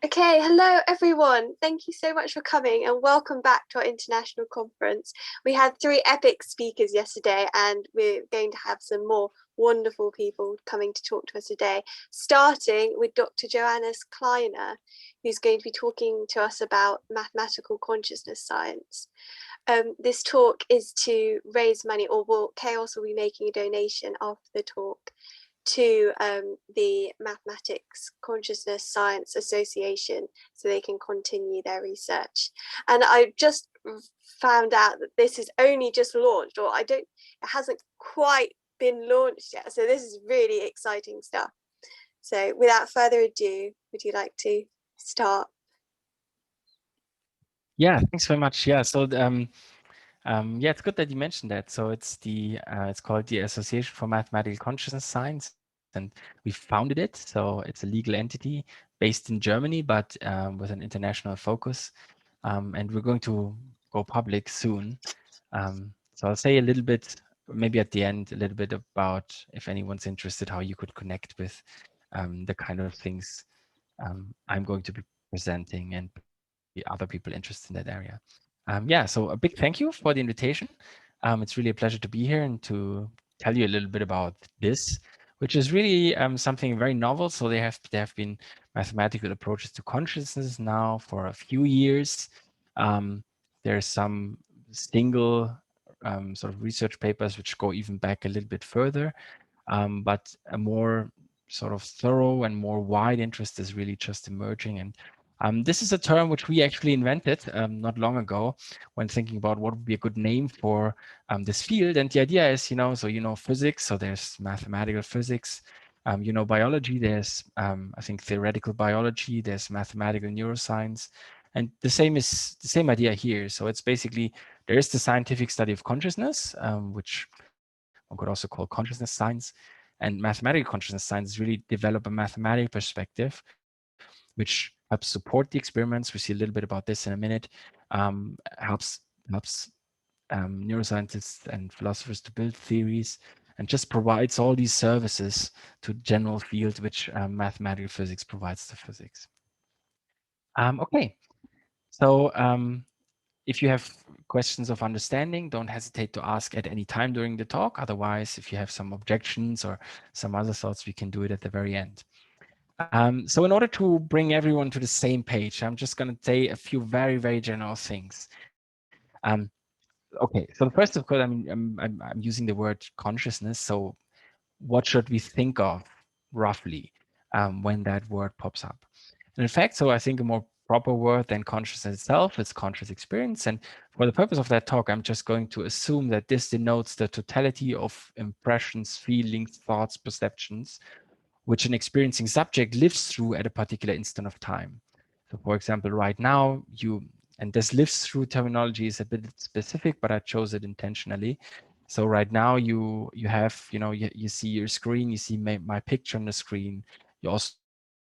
Okay, hello everyone. Thank you so much for coming and welcome back to our international conference. We had 3 epic speakers yesterday and we're going to have some more wonderful people coming to talk to us today, starting with Dr. Johannes Kleiner, who's going to be talking to us about mathematical consciousness science. This talk is to raise money, or Chaos will be making a donation after the talk to the Mathematics Consciousness Science Association so they can continue their research. And I just found out that this is only just launched, or it hasn't quite been launched yet. So this is really exciting stuff. So without further ado, would you like to start? Yeah, thanks very much. Yeah, so yeah, it's good that you mentioned that. So it's called the Association for Mathematical Consciousness Science, and we founded it. So it's a legal entity based in Germany, but with an international focus. And we're going to go public soon. So I'll say a little bit, maybe at the end, a little bit about, if anyone's interested, how you could connect with the kind of things I'm going to be presenting and be other people interested in that area. Yeah, so a big thank you for the invitation. It's really a pleasure to be here and to tell you a little bit about this, which is really something very novel. So there have been mathematical approaches to consciousness now for a few years. There's some single sort of research papers which go even back a little bit further, but a more sort of thorough and more wide interest is really just emerging. And this is a term which we actually invented not long ago when thinking about what would be a good name for this field. And the idea is, so physics, so there's mathematical physics, biology, there's I think theoretical biology, there's mathematical neuroscience. And the same idea here. So it's basically, there is the scientific study of consciousness, which one could also call consciousness science. And mathematical consciousness science really develop a mathematical perspective, which helps support the experiments. We see a little bit about this in a minute. Helps neuroscientists and philosophers to build theories, and just provides all these services to general field which mathematical physics provides to physics. Okay, so if you have questions of understanding, don't hesitate to ask at any time during the talk. Otherwise, if you have some objections or some other thoughts, we can do it at the very end. So in order to bring everyone to the same page, I'm just going to say a few very, very general things. Okay, so first, of course, I'm using the word consciousness. So what should we think of roughly when that word pops up? And in fact, so I think a more proper word than consciousness itself is conscious experience. And for the purpose of that talk, I'm just going to assume that this denotes the totality of impressions, feelings, thoughts, perceptions, which an experiencing subject lives through at a particular instant of time. So for example, right now, and this lives through terminology is a bit specific, but I chose it intentionally. So right now you have, you see your screen, you see my picture on the screen. You also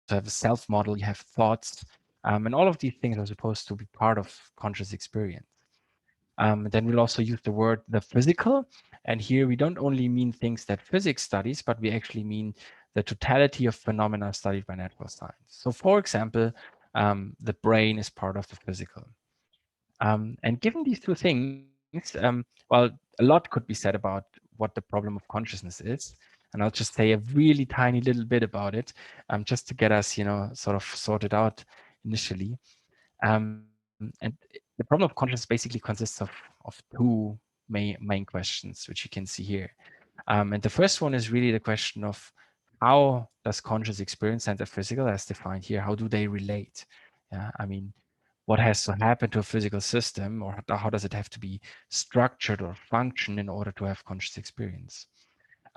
have a self model, you have thoughts, and all of these things are supposed to be part of conscious experience. Then we'll also use the word the physical. And here we don't only mean things that physics studies, but we actually mean the totality of phenomena studied by natural science. So for example, the brain is part of the physical. And given these two things, well, a lot could be said about what the problem of consciousness is. And I'll just say a really tiny little bit about it, just to get us, sort of sorted out initially. And the problem of consciousness basically consists of two main questions, which you can see here. And the first one is really the question of how does conscious experience and the physical, as defined here, how do they relate? Yeah, I mean, what has to happen to a physical system, or how does it have to be structured or function in order to have conscious experience?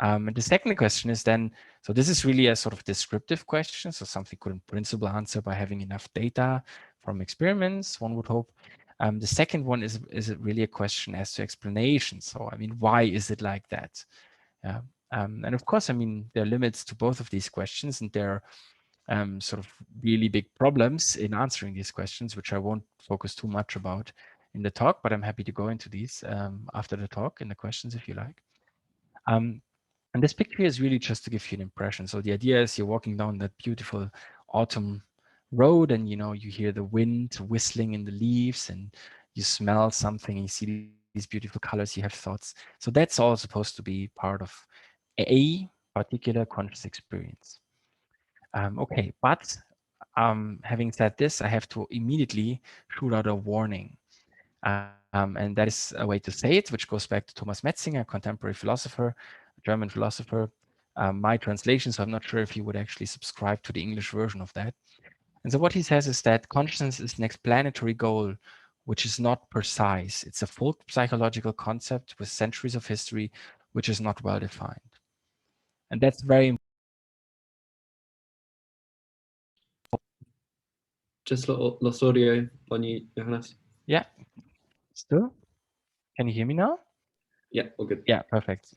And the second question is then, so this is really a sort of descriptive question, so something could in principle answer by having enough data from experiments, one would hope. The second one is it really a question as to explanation? So, I mean, why is it like that? Yeah. And of course, I mean, there are limits to both of these questions, and there are sort of really big problems in answering these questions, which I won't focus too much about in the talk, but I'm happy to go into these after the talk in the questions if you like. And this picture is really just to give you an impression. So the idea is you're walking down that beautiful autumn road, and you hear the wind whistling in the leaves, and you smell something, and you see these beautiful colors, you have thoughts. So that's all supposed to be part of a particular conscious experience. Okay, but having said this, I have to immediately shoot out a warning. And that is a way to say it, which goes back to Thomas Metzinger, contemporary philosopher, German philosopher. My translation, so I'm not sure if he would actually subscribe to the English version of that. And so what he says is that consciousness is an explanatory goal, which is not precise. It's a full psychological concept with centuries of history, which is not well defined. And that's very Just lost audio on you, Johannes. Yeah. Still? Can you hear me now? Yeah, all good. Yeah, perfect.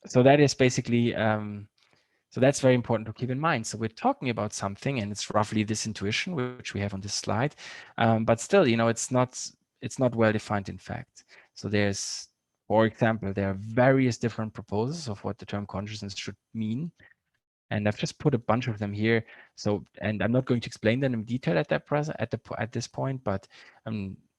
So that is basically, so that's very important to keep in mind. So we're talking about something, and it's roughly this intuition, which we have on this slide. But still, it's not well defined in fact. So there's, for example, there are various different proposals of what the term consciousness should mean. And I've just put a bunch of them here. So, and I'm not going to explain them in detail at at this point, but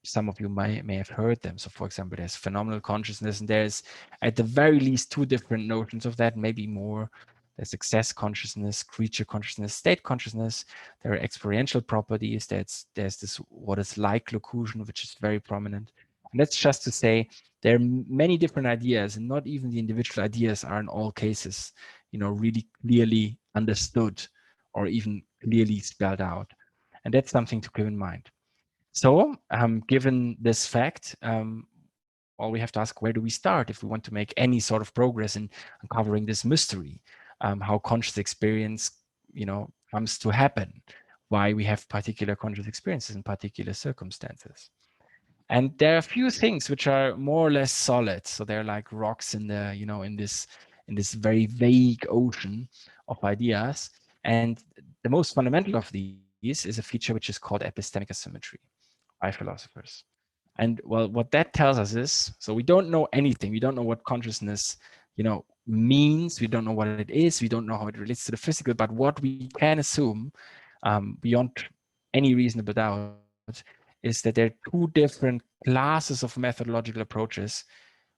some of you may have heard them. So, for example, there's phenomenal consciousness, and there's at the very least two different notions of that, maybe more. There's success consciousness, creature consciousness, state consciousness. There are experiential properties. There's this what is like locution, which is very prominent. And that's just to say there are many different ideas, and not even the individual ideas are in all cases really clearly understood or even clearly spelled out. And that's something to keep in mind. So given this fact, well, we have to ask, where do we start if we want to make any sort of progress in uncovering this mystery, how conscious experience, comes to happen, why we have particular conscious experiences in particular circumstances. And there are a few things which are more or less solid. So they're like rocks in the, in this very vague ocean of ideas. And the most fundamental of these is a feature which is called epistemic asymmetry by philosophers. And well, what that tells us is, so we don't know anything. We don't know what consciousness, means. We don't know what it is. We don't know how it relates to the physical. But what we can assume, beyond any reasonable doubt, is that there are two different classes of methodological approaches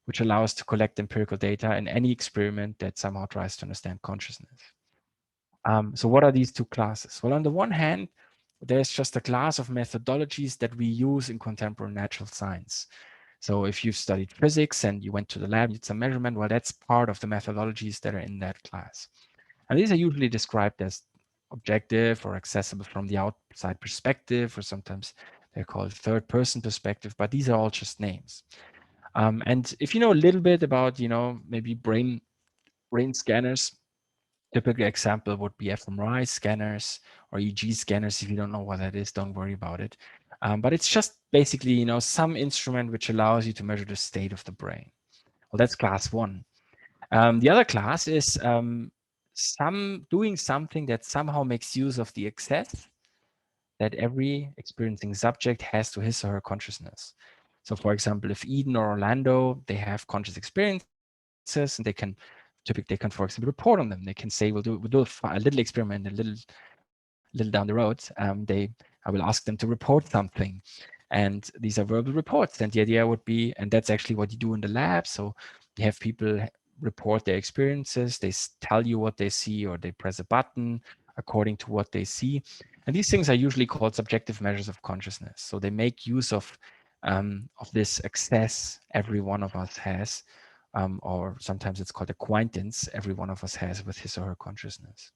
which allow us to collect empirical data in any experiment that somehow tries to understand consciousness. So what are these two classes? Well, on the one hand, there's just a class of methodologies that we use in contemporary natural science. So if you've studied physics and you went to the lab, you did some measurement, well, that's part of the methodologies that are in that class. And these are usually described as objective or accessible from the outside perspective, or sometimes they're called third person perspective, but these are all just names. And if you know a little bit about, maybe brain scanners, typical example would be fMRI scanners or EEG scanners. If you don't know what that is, don't worry about it. But it's just basically, some instrument which allows you to measure the state of the brain. Well, that's class one. The other class is doing something that somehow makes use of the access that every experiencing subject has to his or her consciousness. So for example, if Eden or Orlando, they have conscious experiences, and they can, for example, report on them. They can say, we'll do a little experiment a little down the road. I will ask them to report something. And these are verbal reports. And the idea would be, and that's actually what you do in the lab. So you have people report their experiences. They tell you what they see, or they press a button according to what they see. And these things are usually called subjective measures of consciousness. So they make use of this access every one of us has, or sometimes it's called acquaintance every one of us has with his or her consciousness.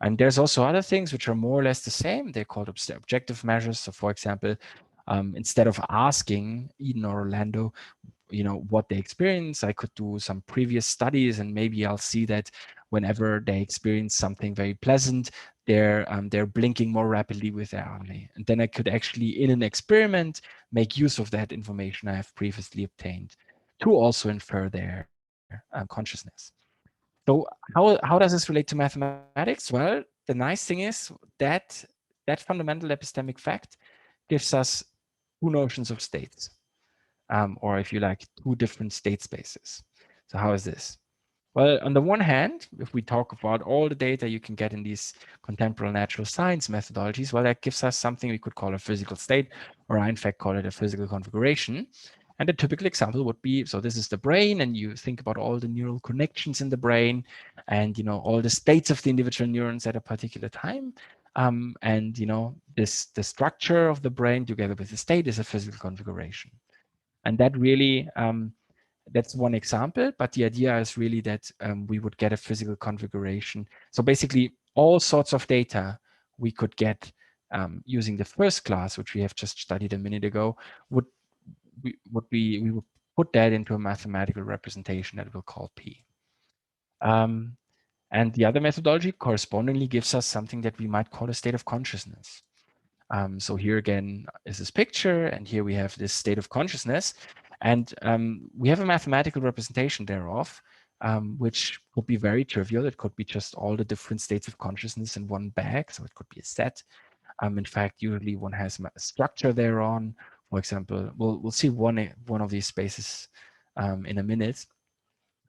And there's also other things which are more or less the same. They're called objective measures. So for example, instead of asking Eden or Orlando, what they experience, I could do some previous studies, and maybe I'll see that whenever they experience something very pleasant, they're blinking more rapidly with their eye. And then I could actually, in an experiment, make use of that information I have previously obtained to also infer their consciousness. So how does this relate to mathematics? Well, the nice thing is that fundamental epistemic fact gives us two notions of states, or if you like, two different state spaces. So how is this? Well, on the one hand, if we talk about all the data you can get in these contemporary natural science methodologies, well, that gives us something we could call a physical state, or I in fact call it a physical configuration. And a typical example would be, so this is the brain, and you think about all the neural connections in the brain, and all the states of the individual neurons at a particular time. And the structure of the brain together with the state is a physical configuration. And that really that's one example, but the idea is really that we would get a physical configuration. So basically all sorts of data we could get using the first class, which we have just studied a minute ago, we would put that into a mathematical representation that we'll call P. And the other methodology correspondingly gives us something that we might call a state of consciousness. So here again is this picture, and here we have this state of consciousness. And we have a mathematical representation thereof, which could be very trivial. It could be just all the different states of consciousness in one bag. So it could be a set. In fact, usually one has a structure thereon. For example, we'll see one of these spaces in a minute.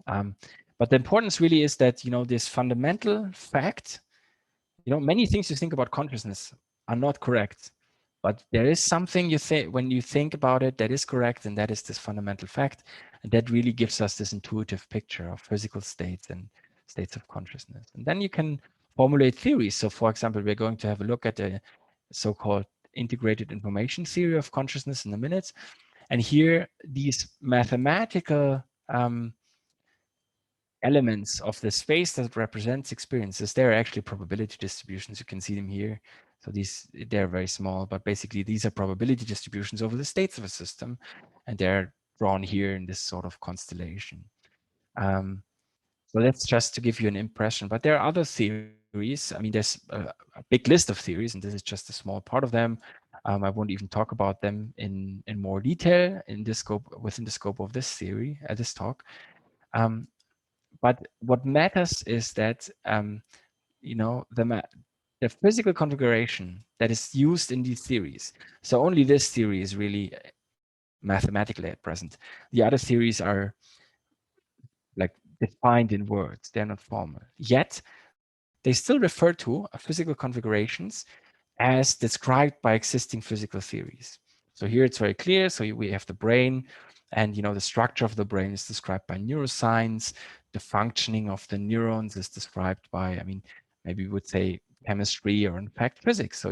But the importance really is that, this fundamental fact, many things you think about consciousness are not correct, but there is something you think when you think about it that is correct, and that is this fundamental fact, and that really gives us this intuitive picture of physical states and states of consciousness. And then you can formulate theories. So for example, we're going to have a look at the so-called integrated information theory of consciousness in a minute. And here, these mathematical elements of the space that represents experiences, they're actually probability distributions. You can see them here. So they're very small, but basically these are probability distributions over the states of a system, and they're drawn here in this sort of constellation. So that's just to give you an impression, but there are other theories. I mean, there's a big list of theories, and this is just a small part of them. I won't even talk about them in more detail within the scope of this theory, this talk. But what matters is that the physical configuration that is used in these theories. So only this theory is really mathematically at present. The other theories are like defined in words; they're not formal. Yet they still refer to physical configurations as described by existing physical theories. So here it's very clear. So we have the brain, and the structure of the brain is described by neuroscience. The functioning of the neurons is described by, maybe we would say chemistry, or in fact physics. So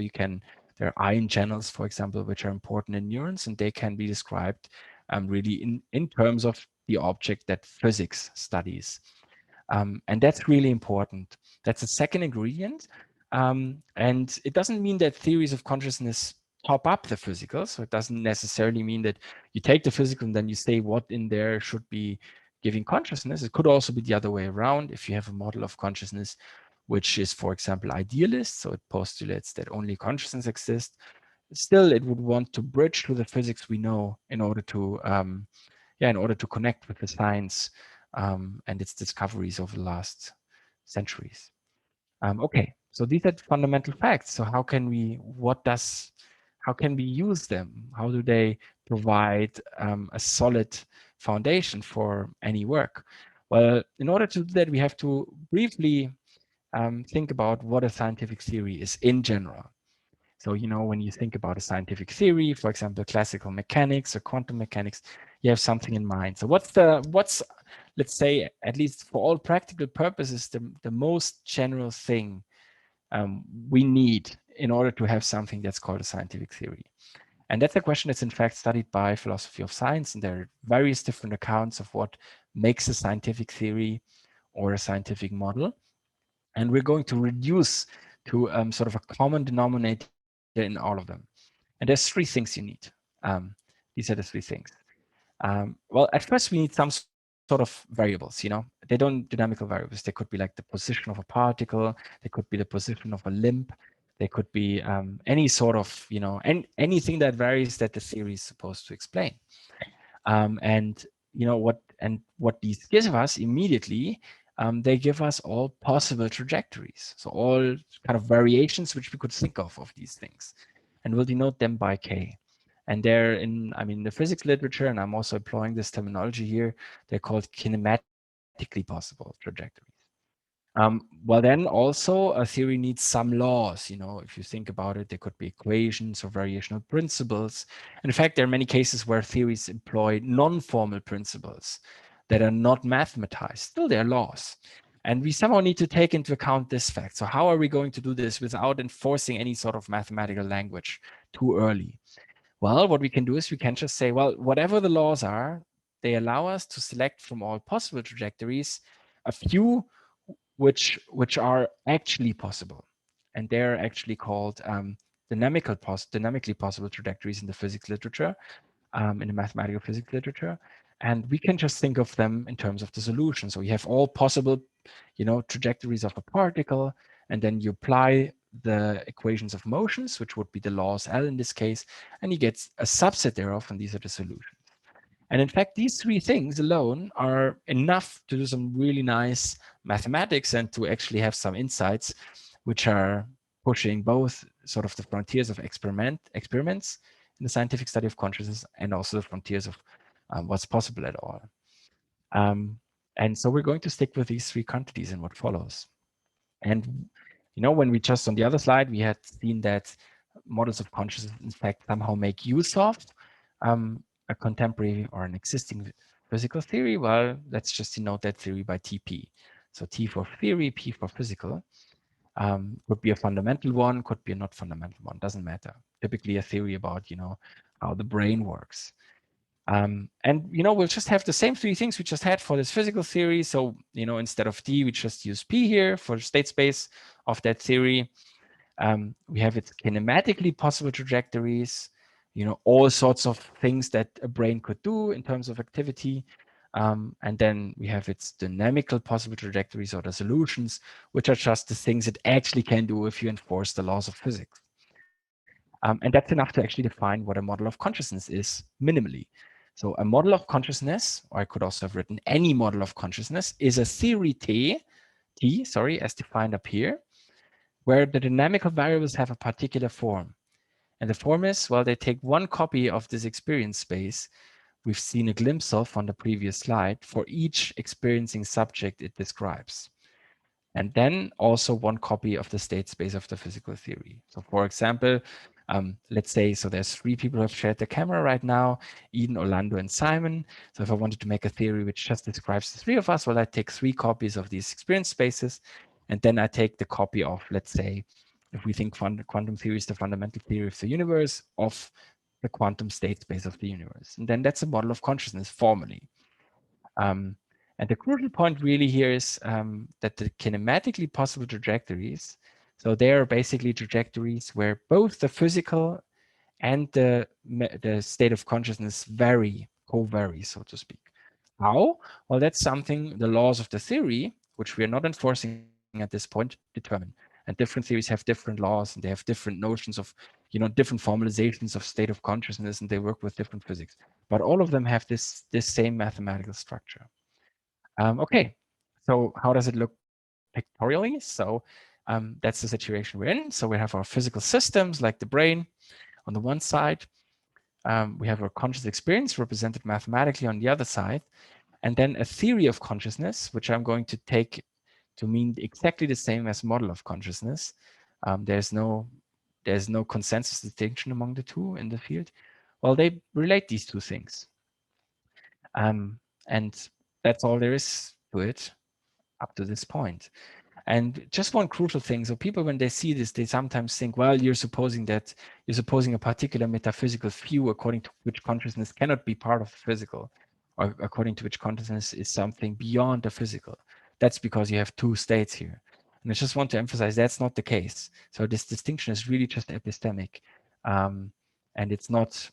there are ion channels, for example, which are important in neurons, and they can be described really in terms of the object that physics studies. And that's really important. That's a second ingredient. And it doesn't mean that theories of consciousness top up the physical. So it doesn't necessarily mean that you take the physical and then you say what in there should be giving consciousness. It could also be the other way around. If you have a model of consciousness, which is, for example, idealist, so it postulates that only consciousness exists, still it would want to bridge to the physics we know in order to connect with the science and its discoveries over the last centuries. Okay, so these are fundamental facts. So how can we use them? How do they provide a solid foundation for any work? Well, in order to do that, we have to briefly think about what a scientific theory is in general. So, when you think about a scientific theory, for example, classical mechanics or quantum mechanics, you have something in mind. So what's, let's say, at least for all practical purposes, the most general thing we need in order to have something that's called a scientific theory? And that's a question that's in fact studied by philosophy of science. And there are various different accounts of what makes a scientific theory or a scientific model. And we're going to reduce to sort of a common denominator in all of them. And there's three things you need. These are the three things. Well, at first we need some sort of variables, they don't dynamical variables. They could be like the position of a particle. They could be the position of a limb. They could be any sort of, anything that varies that the theory is supposed to explain. And what these give us immediately, they give us all possible trajectories. So all kind of variations which we could think of these things, and we'll denote them by K. And they're in the physics literature, and I'm also employing this terminology here, they're called kinematic theoretically possible trajectories. Well, then also a theory needs some laws. If you think about it, there could be equations or variational principles. And in fact, there are many cases where theories employ non-formal principles that are not mathematized. Still, they're laws. And we somehow need to take into account this fact. So how are we going to do this without enforcing any sort of mathematical language too early? Well, what we can do is we can just say, well, whatever the laws are, they allow us to select from all possible trajectories a few which are actually possible. And they're actually called dynamically possible trajectories in the physics literature, in the mathematical physics literature. And we can just think of them in terms of the solution. So you have all possible, trajectories of a particle, and then you apply the equations of motions, which would be the laws L in this case, and you get a subset thereof, and these are the solutions. And in fact, these three things alone are enough to do some really nice mathematics and to actually have some insights, which are pushing both sort of the frontiers of experiments in the scientific study of consciousness and also the frontiers of what's possible at all. And so we're going to stick with these three quantities in what follows. And, when we just on the other slide, we had seen that models of consciousness, in fact, somehow make use of a contemporary or an existing physical theory. Well, let's just denote that theory by TP. So T for theory, P for physical. Could be a fundamental one, could be a not fundamental one, doesn't matter. Typically a theory about, how the brain works. And, we'll just have the same three things we just had for this physical theory. So, instead of D, we just use P here for state space of that theory. We have its kinematically possible trajectories, all sorts of things that a brain could do in terms of activity. And then we have its dynamical possible trajectories or the solutions, which are just the things it actually can do if you enforce the laws of physics. And that's enough to actually define what a model of consciousness is minimally. So a model of consciousness, or I could also have written any model of consciousness, is a theory T, as defined up here, where the dynamical variables have a particular form. And the form is, well, they take one copy of this experience space we've seen a glimpse of on the previous slide for each experiencing subject it describes. And then also one copy of the state space of the physical theory. So for example, let's say, so there's three people who have shared the camera right now, Eden, Orlando, and Simon. So if I wanted to make a theory which just describes the three of us, well, I take three copies of these experience spaces, and then I take the copy of, let's say, if we think quantum theory is the fundamental theory of the universe, of the quantum state space of the universe. And then that's a model of consciousness formally. And the crucial point really here is that the kinematically possible trajectories, so they are basically trajectories where both the physical and the state of consciousness co-vary, so to speak. How? Well, that's something the laws of the theory, which we are not enforcing at this point, determine. And different theories have different laws, and they have different notions of, different formalizations of state of consciousness, and they work with different physics. But all of them have this same mathematical structure. Okay, so how does it look pictorially? So that's the situation we're in. So we have our physical systems like the brain on the one side. We have our conscious experience represented mathematically on the other side. And then a theory of consciousness, which I'm going to take to mean exactly the same as model of consciousness. There's no consensus distinction among the two in the field. Well, they relate these two things. And that's all there is to it up to this point. And just one crucial thing. So people, when they see this, they sometimes think, well, you're supposing a particular metaphysical view according to which consciousness cannot be part of the physical, or according to which consciousness is something beyond the physical. That's because you have two states here. And I just want to emphasize that's not the case. So this distinction is really just epistemic. And it's not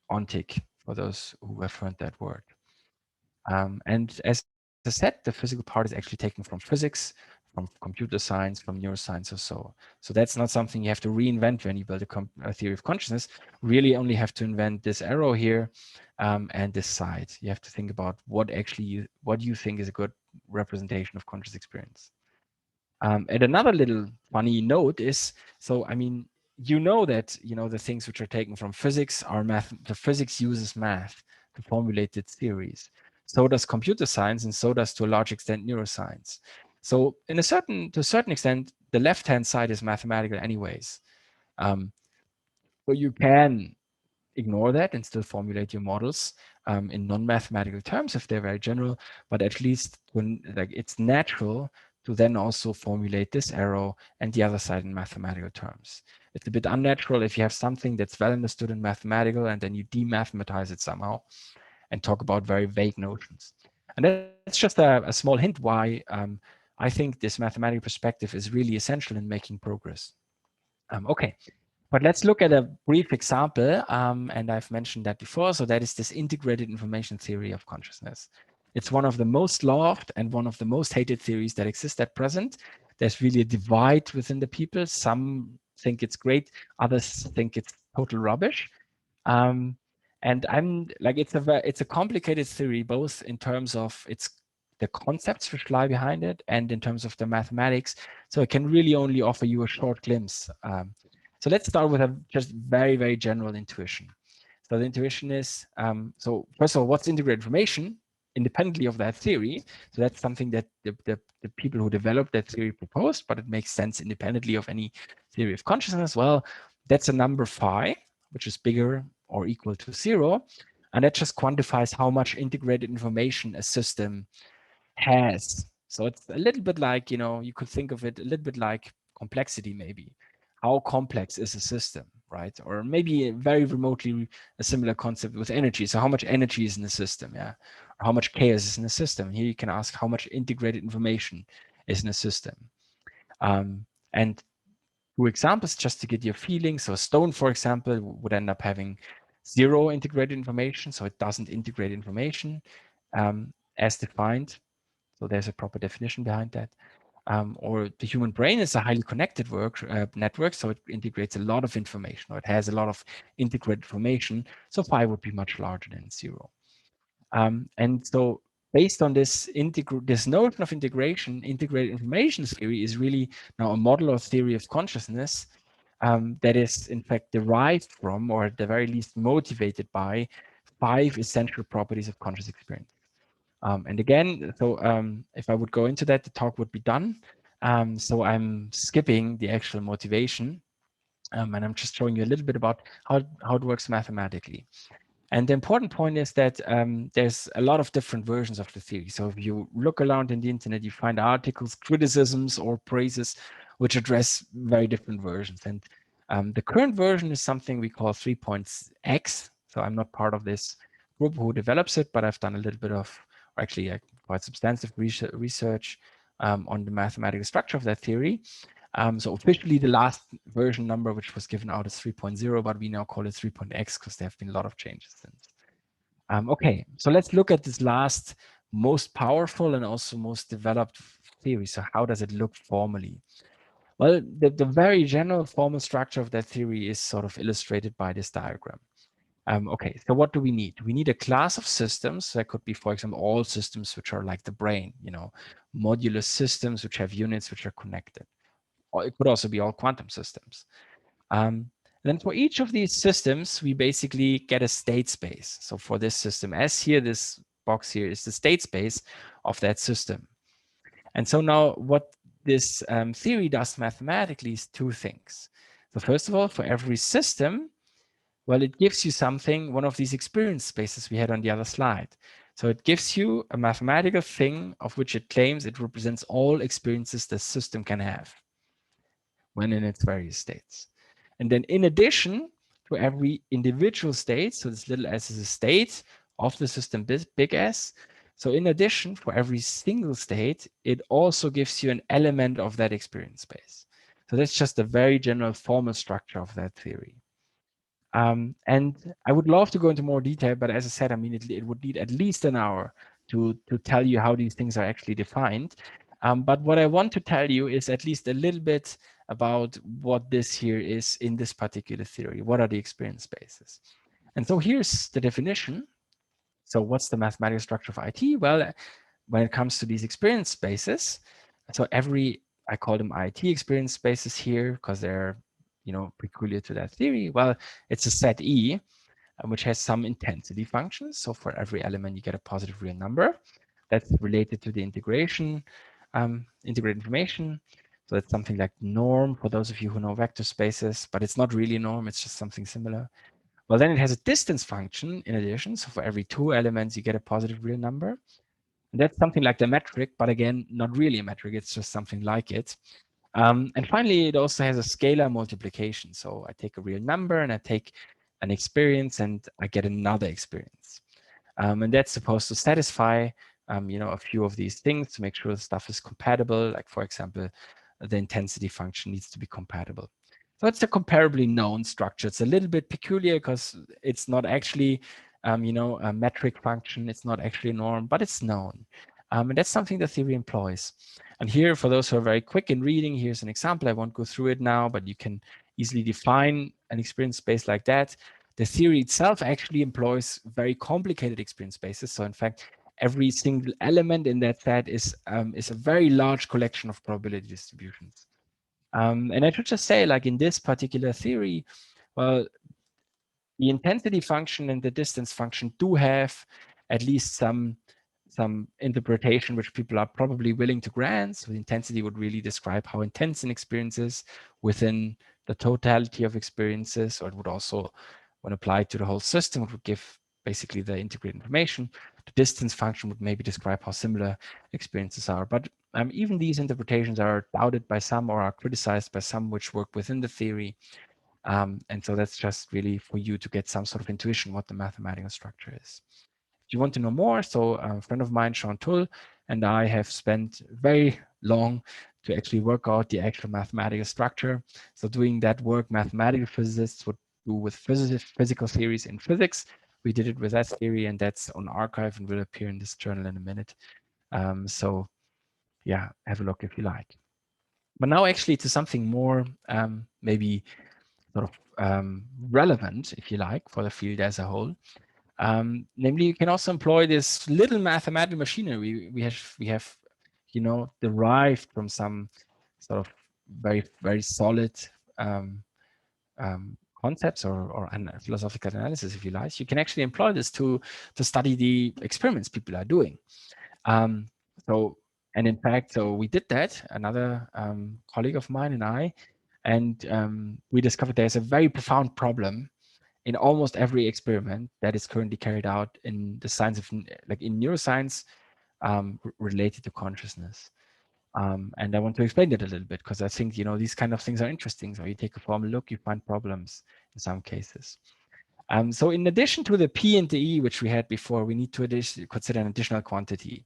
ontic for those who have heard that word. And as I said, the physical part is actually taken from physics, from computer science, from neuroscience or so. So that's not something you have to reinvent when you build a theory of consciousness. Really only have to invent this arrow here and this side. You have to think about what you think is a good representation of conscious experience. And another little funny note is, so I mean, that the things which are taken from physics are math. The physics uses math to formulate its theories. So does computer science, and so does to a large extent neuroscience. So to a certain extent, the left-hand side is mathematical anyways. So you can ignore that and still formulate your models in non-mathematical terms if they're very general, but at least when like it's natural to then also formulate this arrow and the other side in mathematical terms. It's a bit unnatural if you have something that's well understood in mathematical and then you demathematize it somehow and talk about very vague notions. And that's just a small hint why I think this mathematical perspective is really essential in making progress. Okay, but let's look at a brief example, and I've mentioned that before. So that is this integrated information theory of consciousness. It's one of the most loved and one of the most hated theories that exist at present. There's really a divide within the people. Some think it's great, others think it's total rubbish. And I'm like, it's a complicated theory, both in terms of the concepts which lie behind it and in terms of the mathematics. So it can really only offer you a short glimpse. So let's start with a just very, very general intuition. So the intuition is, so first of all, what's integrated information independently of that theory? So that's something that the people who developed that theory proposed, but it makes sense independently of any theory of consciousness. Well, that's a number phi, which is bigger or equal to 0. And that just quantifies how much integrated information a system has. So it's a little bit like, you could think of it a little bit like complexity, maybe. How complex is a system, right? Or maybe very remotely a similar concept with energy. So how much energy is in the system, yeah? Or how much chaos is in the system? Here you can ask how much integrated information is in a system. And 2 examples just to get your feeling. So a stone, for example, would end up having 0 integrated information. So it doesn't integrate information as defined. So there's a proper definition behind that. Or the human brain is a highly connected network, so it integrates a lot of information, or it has a lot of integrated information. So phi would be much larger than 0. And so based on this notion of integration, integrated information theory is really now a model or theory of consciousness that is in fact derived from, or at the very least motivated by, 5 essential properties of conscious experience. And again, so if I would go into that, the talk would be done. So I'm skipping the actual motivation, and I'm just showing you a little bit about how it works mathematically. And the important point is that there's a lot of different versions of the theory. So if you look around in the internet, you find articles, criticisms, or praises which address very different versions. And the current version is something we call 3.x. So I'm not part of this group who develops it, but I've done a little bit of, or actually quite substantive research on the mathematical structure of that theory. So officially the last version number which was given out is 3.0, but we now call it 3.x because there have been a lot of changes since. Okay, so let's look at this last most powerful and also most developed theory. So how does it look formally? Well, the very general formal structure of that theory is sort of illustrated by this diagram. Okay, so what do we need? We need a class of systems that could be, for example, all systems which are like the brain, modulus systems which have units which are connected. Or it could also be all quantum systems. Then for each of these systems, we basically get a state space. So for this system S here, this box here is the state space of that system. And so now what this theory does mathematically is 2 things. So first of all, for every system, well, it gives you something, one of these experience spaces we had on the other slide. So it gives you a mathematical thing of which it claims it represents all experiences the system can have when in its various states. And then in addition to every individual state, so this little s is a state of the system big S. So in addition, for every single state, it also gives you an element of that experience space. So that's just a very general formal structure of that theory. And I would love to go into more detail, but as I said, I mean, it would need at least an hour to tell you how these things are actually defined. But what I want to tell you is at least a little bit about what this here is in this particular theory. What are the experience spaces? And so here's the definition. So what's the mathematical structure of IT? Well, when it comes to these experience spaces, so I call them IT experience spaces here because they're, peculiar to that theory. Well, it's a set E. which has some intensity functions. So for every element, you get a positive real number. That's related to the integration, integrated information. So that's something like norm for those of you who know vector spaces, but it's not really norm, it's just something similar. Well, then it has a distance function in addition. So for every 2 elements, you get a positive real number. And that's something like the metric, but again, not really a metric, it's just something like it. And finally, it also has a scalar multiplication. So I take a real number and I take an experience and I get another experience. And that's supposed to satisfy, a few of these things to make sure the stuff is compatible. Like, for example, the intensity function needs to be compatible. So it's a comparably known structure. It's a little bit peculiar because it's not actually, a metric function. It's not actually a norm, but it's known. And that's something the theory employs. And here, for those who are very quick in reading, here's an example. I won't go through it now, but you can easily define an experience space like that. The theory itself actually employs very complicated experience spaces. So in fact, every single element in that set is a very large collection of probability distributions. And I should just say, like in this particular theory, well, the intensity function and the distance function do have at least some interpretation which people are probably willing to grant. So the intensity would really describe how intense an experience is within the totality of experiences, or it would also, when applied to the whole system, it would give basically the integrated information. The distance function would maybe describe how similar experiences are. But even these interpretations are doubted by some or are criticized by some which work within the theory. And so that's just really for you to get some sort of intuition what the mathematical structure is. If you want to know more, so a friend of mine, Sean Tull, and I have spent very long to actually work out the actual mathematical structure. So doing that work, mathematical physicists would do with physical theories in physics. We did it with that theory, and that's on arXiv and will appear in this journal in a minute. So yeah, have a look if you like. But now actually to something more maybe sort of relevant, if you like, for the field as a whole. Namely, you can also employ this little mathematical machinery we have, derived from some sort of very solid concepts or philosophical analysis, if you like. You can actually employ this to study the experiments people are doing. And in fact, so we did that, another colleague of mine and I, and we discovered there's a very profound problem in almost every experiment that is currently carried out in the science of, like in neuroscience, related to consciousness. And I want to explain that a little bit because I think, these kind of things are interesting. So you take a formal look, you find problems in some cases. So in addition to the P and the E, which we had before, we need to consider an additional quantity,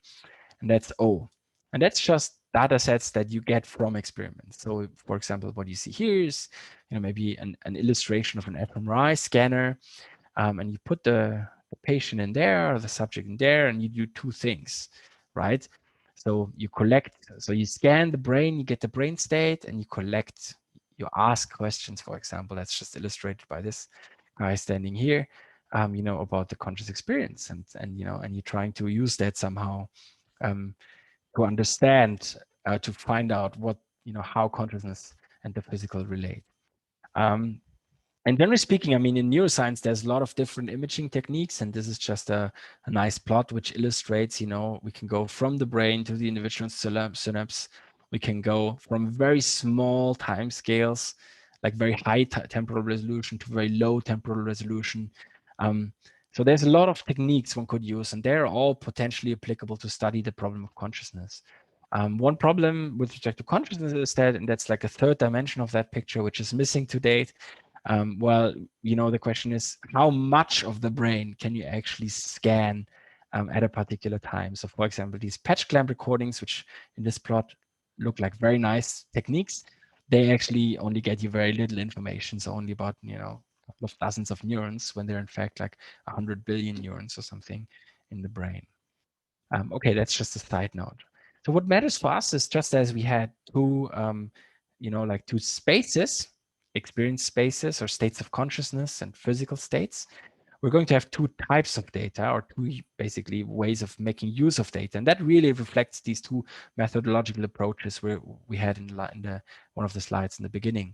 and that's O. And that's just data sets that you get from experiments. So for example, what you see here is, maybe an illustration of an fMRI scanner, and you put the patient in there or the subject in there, and you do two things, right? So you scan the brain, you get the brain state, and you ask questions, for example. That's just illustrated by this guy standing here, about the conscious experience, and you're trying to use that somehow to understand, to find out what, how consciousness and the physical relate. And generally speaking, I mean, in neuroscience, there's a lot of different imaging techniques, and this is just a nice plot which illustrates, we can go from the brain to the individual synapse. We can go from very small time scales, like very high temporal resolution, to very low temporal resolution. So there's a lot of techniques one could use, and they're all potentially applicable to study the problem of consciousness. One problem with respect to consciousness is that, and that's like a third dimension of that picture, which is missing to date. Well, the question is, how much of the brain can you actually scan at a particular time? So for example, these patch clamp recordings, which in this plot look like very nice techniques, they actually only get you very little information. So only about, a couple of dozens of neurons, when they're in fact like 100 billion neurons or something in the brain. Okay, that's just a side note. So what matters for us is, just as we had two, like two spaces, experience spaces or states of consciousness and physical states, we're going to have two types of data, or two basically ways of making use of data. And that really reflects these two methodological approaches we had in one of the slides in the beginning.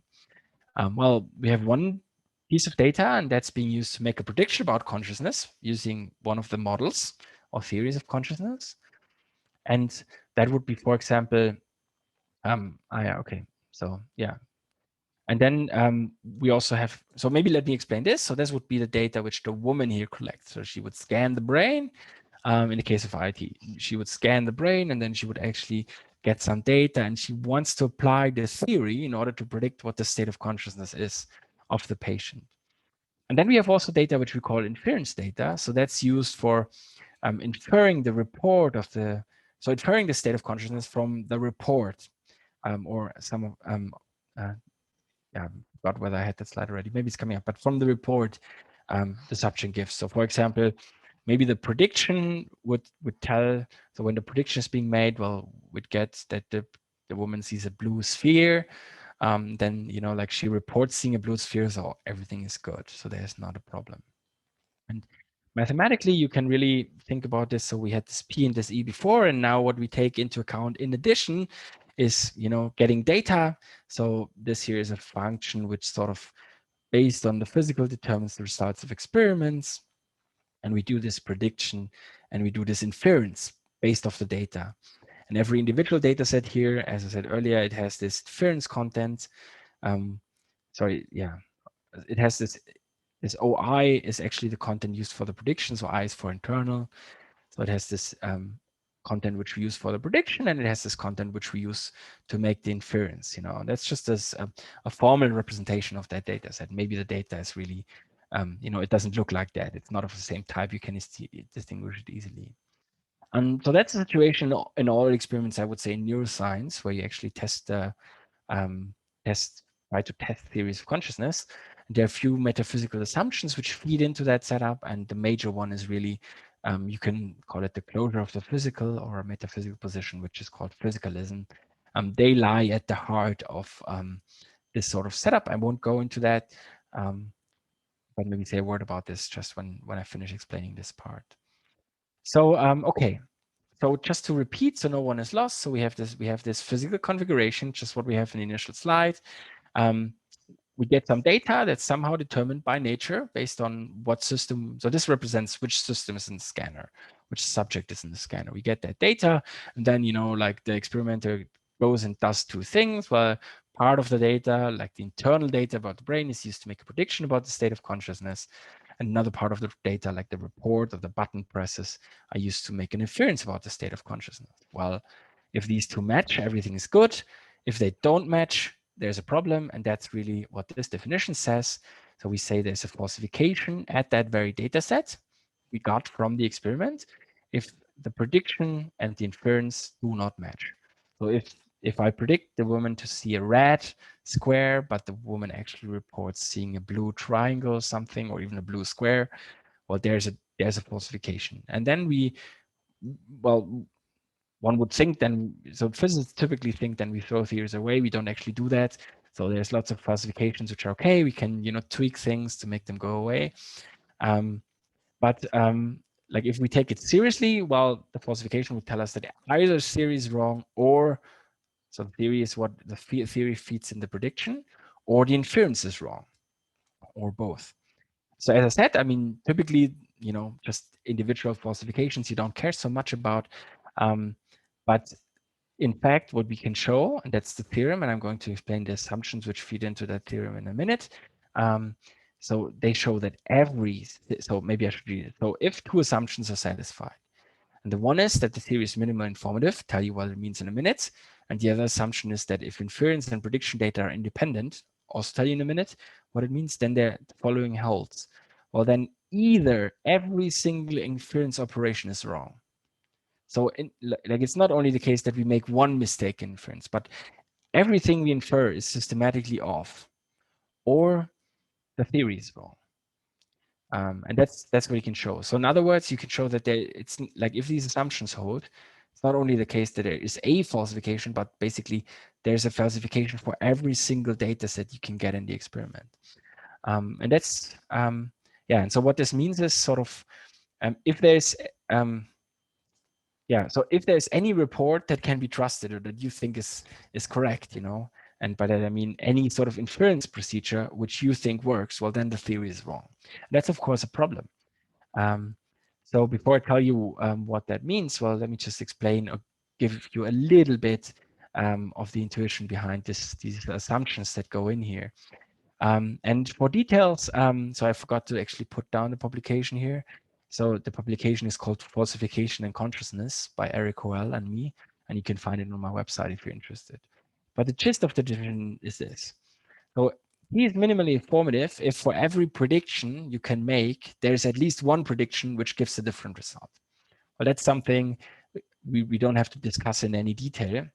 Well, we have one piece of data, and that's being used to make a prediction about consciousness using one of the models or theories of consciousness. And that would be, for example, okay, so yeah. And then we also have, so maybe let me explain this. So this would be the data which the woman here collects. So she would scan the brain. In the case of IT, she would scan the brain and then she would actually get some data, and she wants to apply the theory in order to predict what the state of consciousness is of the patient. And then we have also data which we call inference data. So that's used for inferring the report of the, so inferring the state of consciousness from the report, or some of, yeah, forgot whether I had that slide already. Maybe it's coming up, but from the report the subject gives. So for example, maybe the prediction would tell, so when the prediction is being made, well, we'd get that the woman sees a blue sphere. Then, you know, like she reports seeing a blue sphere, so everything is good. So there's not a problem. And mathematically, you can really think about this. So we had this P and this E before, and now what we take into account in addition is, you know, getting data. So this here is a function which sort of based on the physical determines the results of experiments. And we do this prediction and we do this inference based off the data. And every individual data set here, as I said earlier, it has this inference content. It has this OI is actually the content used for the prediction. So I is for internal. So it has this content which we use for the prediction, and it has this content which we use to make the inference. You know, that's just as a formal representation of that data set. Maybe the data is really, you know, it doesn't look like that. It's not of the same type. You can distinguish it easily. And so that's the situation in all experiments, I would say, in neuroscience, where you actually try to test theories of consciousness. There are a few metaphysical assumptions which feed into that setup, and the major one is really, you can call it the closure of the physical or a metaphysical position, which is called physicalism. They lie at the heart of this sort of setup. I won't go into that, but maybe say a word about this just when I finish explaining this part. So, okay. So just to repeat, so no one is lost. So we have this physical configuration, just what we have in the initial slide. We get some data that's somehow determined by nature based on what system. So this represents which system is in the scanner, which subject is in the scanner. We get that data, and then, you know, like the experimenter goes and does two things. Well, part of the data, like the internal data about the brain, is used to make a prediction about the state of consciousness. And another part of the data, like the report or the button presses, are used to make an inference about the state of consciousness. Well, if these two match, everything is good. If they don't match, there's a problem, and that's really what this definition says. So we say there's a falsification at that very data set we got from the experiment if the prediction and the inference do not match. So if I predict the woman to see a red square, but the woman actually reports seeing a blue triangle or something, or even a blue square, well, there's a falsification. And then one would think then, so physicists typically think then we throw theories away. We don't actually do that. So there's lots of falsifications which are okay. We can, you know, tweak things to make them go away. But like if we take it seriously, well, the falsification would tell us that either theory is wrong, or so the theory is what the theory feeds in the prediction, or the inference is wrong, or both. So as I said, I mean, typically, you know, just individual falsifications you don't care so much about. But in fact, what we can show, and that's the theorem, and I'm going to explain the assumptions which feed into that theorem in a minute. So they show that so maybe I should read it. So if two assumptions are satisfied, and the one is that the theory is minimally informative, tell you what it means in a minute. And the other assumption is that if inference and prediction data are independent, also tell you in a minute what it means, then the following holds. Well, then either every single inference operation is wrong. So like it's not only the case that we make one mistake in inference, but everything we infer is systematically off, or the theory is wrong. And that's what you can show. So in other words, you can show that it's like if these assumptions hold, it's not only the case that there is a falsification, but basically there's a falsification for every single data set you can get in the experiment. And that's, yeah. And so what this means is sort of, if there's, so if there's any report that can be trusted or that you think is correct, you know, and by that I mean any sort of inference procedure which you think works, well, then the theory is wrong. That's of course a problem. So before I tell you what that means, well, let me just explain or give you a little bit of the intuition behind these assumptions that go in here. And for details, so I forgot to actually put down the publication here. So the publication is called Falsification and Consciousness by Eric Hoel and me, and you can find it on my website if you're interested. But the gist of the definition is this. So he is minimally informative if for every prediction you can make, there's at least one prediction which gives a different result. Well, that's something we don't have to discuss in any detail.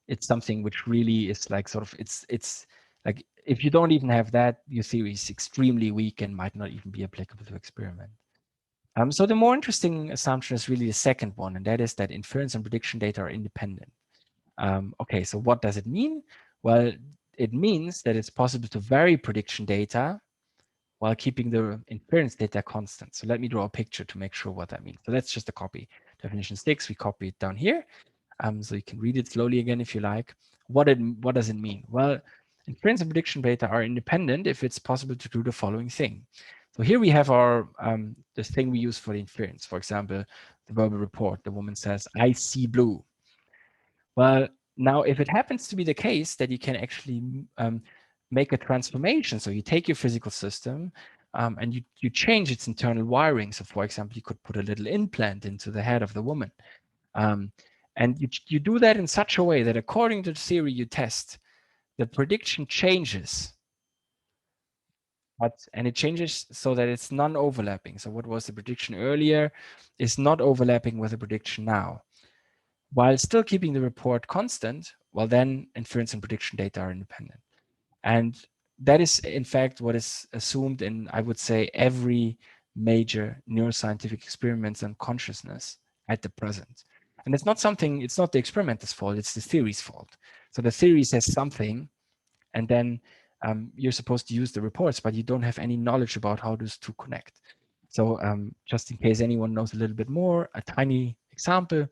It's something which really is like sort of, it's like if you don't even have that, your theory is extremely weak and might not even be applicable to experiment. So the more interesting assumption is really the second one, and that is that inference and prediction data are independent. Okay, so what does it mean? Well, it means that it's possible to vary prediction data while keeping the inference data constant. So let me draw a picture to make sure what that means. So that's just a copy. Definition 6, we copy it down here. So you can read it slowly again if you like. What does it mean? Well, inference and prediction data are independent if it's possible to do the following thing. So here we have our the thing we use for the inference. For example, the verbal report. The woman says, "I see blue." Well, now if it happens to be the case that you can actually make a transformation, so you take your physical system and you change its internal wiring. So for example, you could put a little implant into the head of the woman. And you do that in such a way that according to the theory you test, the prediction changes. And it changes so that it's non-overlapping. So what was the prediction earlier is not overlapping with the prediction now. While still keeping the report constant, well, then inference and prediction data are independent. And that is, in fact, what is assumed in, I would say, every major neuroscientific experiments on consciousness at the present. And it's not the experimenter's fault, it's the theory's fault. So the theory says something, and then you're supposed to use the reports, but you don't have any knowledge about how those two connect. So just in case anyone knows a little bit more, a tiny example.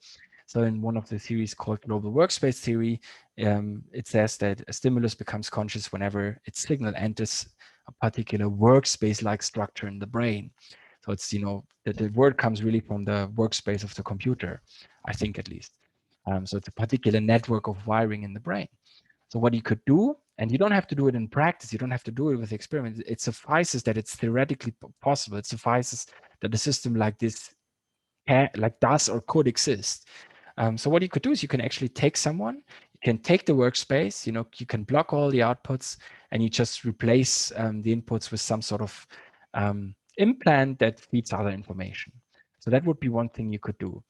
So in one of the theories called global workspace theory, it says that a stimulus becomes conscious whenever its signal enters a particular workspace-like structure in the brain. So it's, the word comes really from the workspace of the computer, I think at least. So it's a particular network of wiring in the brain. So what you could do, and you don't have to do it in practice, you don't have to do it with experiments, it suffices that it's theoretically possible. It suffices that a system like this does or could exist. So what you could do is you can actually take someone, you can take the workspace, you can block all the outputs and you just replace the inputs with some sort of implant that feeds other information. So that would be one thing you could do.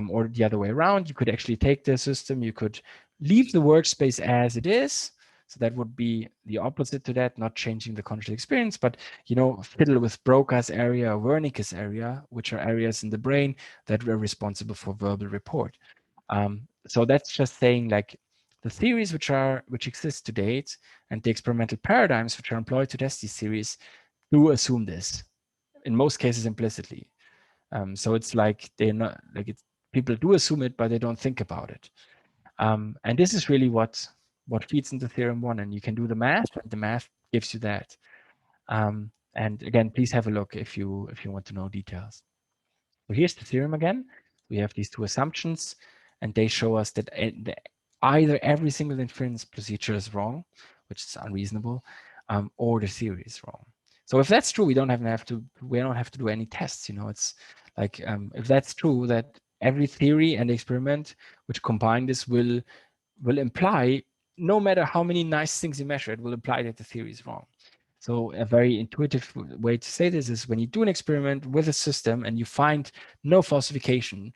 Or the other way around, you could actually take the system, you could leave the workspace as it is. So that would be the opposite to that, not changing the conscious experience, but fiddle with Broca's area or Wernicke's area, which are areas in the brain that were responsible for verbal report. So that's just saying like the theories which exist to date and the experimental paradigms which are employed to test these theories do assume this, in most cases implicitly. So it's like they're not like people do assume it, but they don't think about it. And this is really what feeds into theorem 1, and you can do the math, and the math gives you that. And again, please have a look if you want to know details. So here's the theorem again. We have these two assumptions, and they show us that either every single inference procedure is wrong, which is unreasonable, or the theory is wrong. So if that's true, we don't have to do any tests. It's like if that's true, that every theory and experiment which combine this will imply, no matter how many nice things you measure, it will imply that the theory is wrong. So a very intuitive way to say this is when you do an experiment with a system and you find no falsification,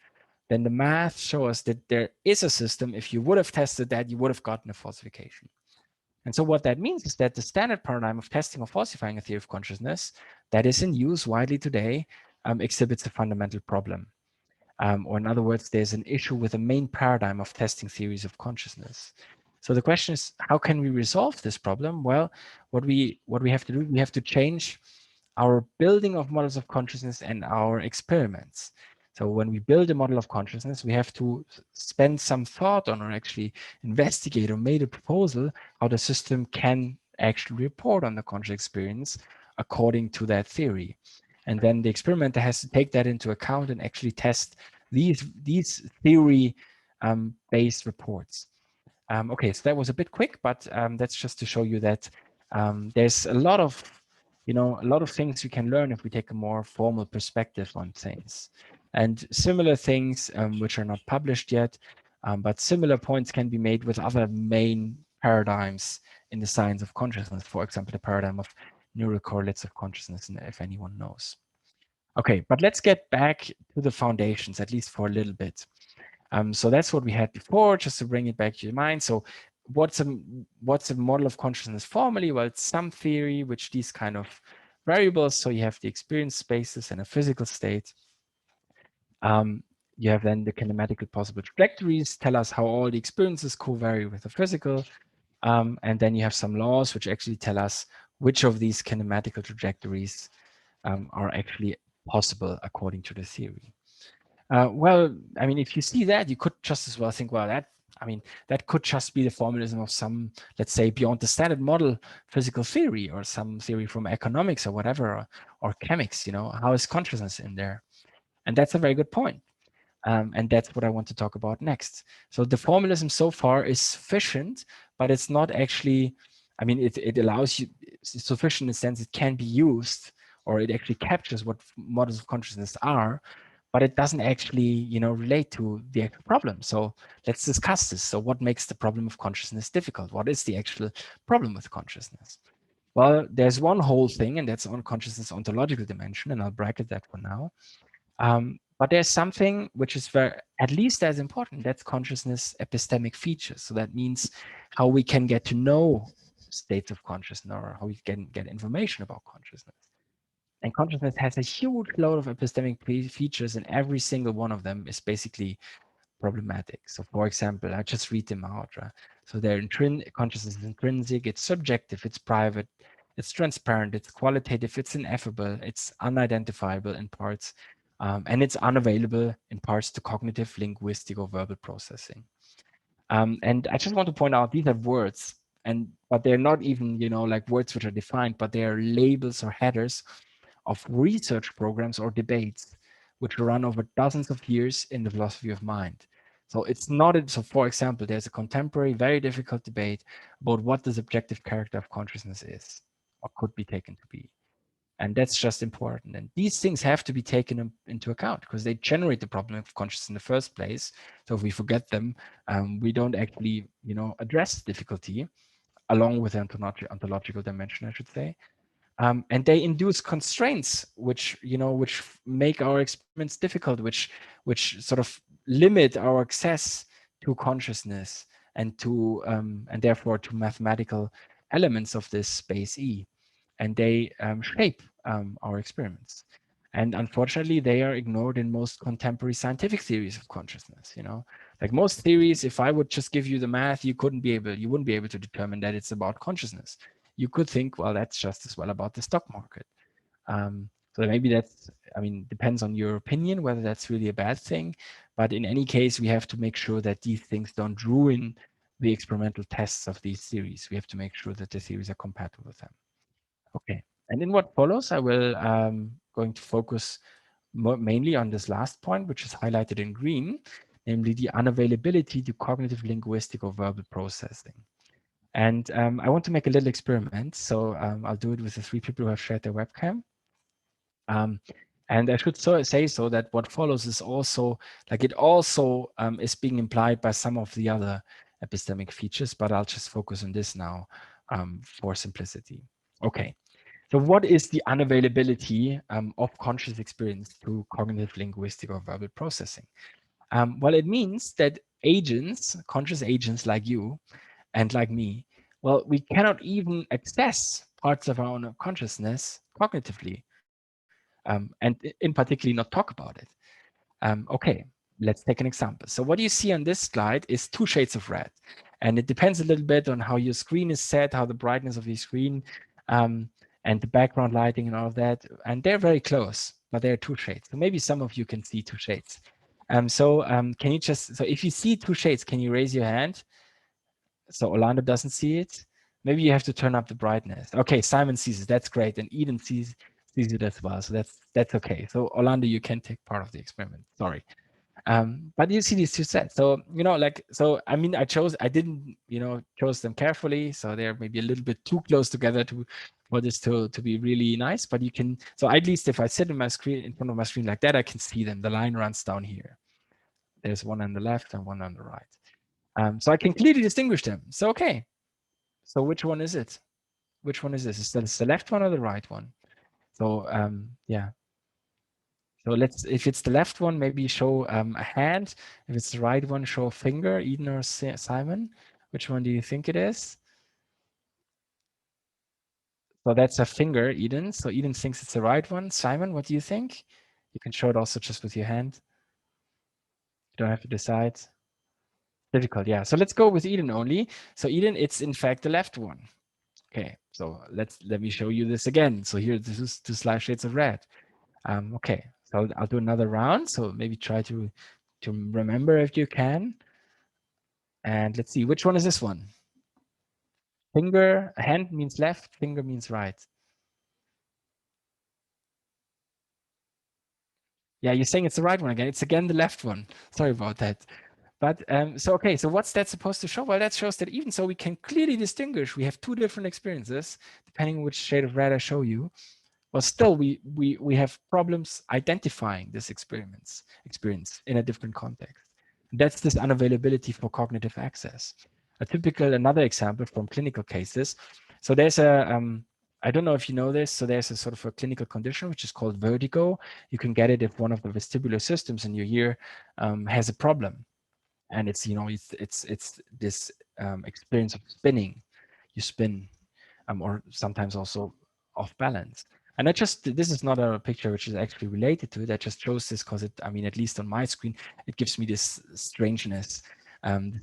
then the math shows that there is a system. If you would have tested that, you would have gotten a falsification. And so what that means is that the standard paradigm of testing or falsifying a theory of consciousness that is in use widely today exhibits a fundamental problem. Or in other words, there's an issue with the main paradigm of testing theories of consciousness. So the question is, how can we resolve this problem? Well, what we have to do, we have to change our building of models of consciousness and our experiments. So when we build a model of consciousness, we have to spend some thought on, or actually investigate or make a proposal how the system can actually report on the conscious experience according to that theory. And then the experimenter has to take that into account and actually test these theory based reports. Okay, so that was a bit quick, but that's just to show you that there's a lot of, a lot of things you can learn if we take a more formal perspective on things. And similar things which are not published yet, but similar points can be made with other main paradigms in the science of consciousness. For example, the paradigm of neural correlates of consciousness, if anyone knows. Okay, but let's get back to the foundations, at least for a little bit. So that's what we had before, just to bring it back to your mind. So what's a model of consciousness formally? Well, it's some theory which these kind of variables, so you have the experience spaces and a physical state. You have then the kinematical possible trajectories, tell us how all the experiences co-vary with the physical. And then you have some laws which actually tell us which of these kinematical trajectories are actually possible according to the theory. Well, I mean, if you see that, you could just as well think, well, that could just be the formalism of some, let's say, beyond the standard model physical theory, or some theory from economics or whatever, or chemics, how is consciousness in there? And that's a very good point. And that's what I want to talk about next. So the formalism so far is sufficient, but it's not actually, I mean, it allows you, it's sufficient in the sense it can be used, or it actually captures what models of consciousness are, but it doesn't actually, relate to the actual problem. So let's discuss this. So what makes the problem of consciousness difficult? What is the actual problem with consciousness? Well, there's one whole thing, and that's on consciousness ontological dimension, and I'll bracket that for now. But there's something which is at least as important. That's consciousness epistemic features. So that means how we can get to know states of consciousness, or how we can get information about consciousness. And consciousness has a huge load of epistemic features, and every single one of them is basically problematic. So for example, I just read them out. Right? So consciousness is intrinsic, it's subjective, it's private, it's transparent, it's qualitative, it's ineffable, it's unidentifiable in parts, and it's unavailable in parts to cognitive, linguistic, or verbal processing. And I just want to point out, these are words, but they're not even, like words which are defined, but they are labels or headers of research programs or debates which run over dozens of years in the philosophy of mind. So it's not, so for example, there's a contemporary, very difficult debate about what the subjective character of consciousness is, or could be taken to be. And that's just important. And these things have to be taken into account, because they generate the problem of consciousness in the first place. So if we forget them, we don't actually, address the difficulty along with the ontological dimension, I should say. And they induce constraints which make our experiments difficult, which sort of limit our access to consciousness and therefore to mathematical elements of this space E, and they shape our experiments. And unfortunately, they are ignored in most contemporary scientific theories of consciousness. Like most theories, if I would just give you the math, you wouldn't be able to determine that it's about consciousness. You could think, well, that's just as well about the stock market. So maybe that's, depends on your opinion whether that's really a bad thing. But in any case, we have to make sure that these things don't ruin the experimental tests of these theories. We have to make sure that the theories are compatible with them. Okay, and in what follows, I will going to focus mainly on this last point, which is highlighted in green, namely the unavailability to cognitive, linguistic, or verbal processing. And I want to make a little experiment. So I'll do it with the 3 people who have shared their webcam. And I should say that what follows is also, like, it also is being implied by some of the other epistemic features, but I'll just focus on this now for simplicity. Okay, so what is the unavailability of conscious experience to cognitive, linguistic, or verbal processing? Well, it means that agents, conscious agents like you and like me, well, we cannot even access parts of our own consciousness cognitively, and in particular not talk about it. Okay, let's take an example. So what you see on this slide is 2 shades of red, and it depends a little bit on how your screen is set, how the brightness of your screen, and the background lighting and all of that, and they're very close. but there are two shades. So maybe some of you can see two shades. Can you just, so if you see two shades, can you raise your hand? So Orlando doesn't see it. Maybe you have to turn up the brightness. Okay, Simon sees it. That's great. And Eden sees it as well. So that's okay. So Orlando, you can take part of the experiment. Sorry. But you see these two sets. So, I mean, I didn't, chose them carefully. So they're maybe a little bit too close together for this to be really nice. But you can, so at least if I sit in front of my screen like that, I can see them. The line runs down here. There's one on the left and one on the right. So I can clearly distinguish them. So, okay. So which one is it? Which one is this? Is this the left one or the right one? So, yeah. So if it's the left one, maybe show a hand. If it's the right one, show a finger, Eden or Simon. Which one do you think it is? So that's a finger, Eden. So Eden thinks it's the right one. Simon, what do you think? You can show it also just with your hand. You don't have to decide. Difficult, yeah. So let's go with Eden only. So Eden, it's in fact the left one. Okay, so let me show you this again. So here, this is two slight shades of red. Okay, so I'll do another round. So maybe try to remember if you can. And let's see, which one is this one? Finger, hand means left, finger means right. Yeah, you're saying it's the right one again. It's again the left one. Sorry about that. But okay, so what's that supposed to show? Well, that shows that even so we can clearly distinguish, we have two different experiences, depending on which shade of red I show you. Well, still we have problems identifying this experience in a different context. That's this unavailability for cognitive access. Another example from clinical cases. So there's I don't know if you know this. So there's a sort of a clinical condition which is called vertigo. You can get it if one of the vestibular systems in your ear has a problem, and it's it's this experience of spinning. You spin, or sometimes also off balance. And this is not a picture which is actually related to it. I just chose this because I mean, at least on my screen, it gives me this strangeness,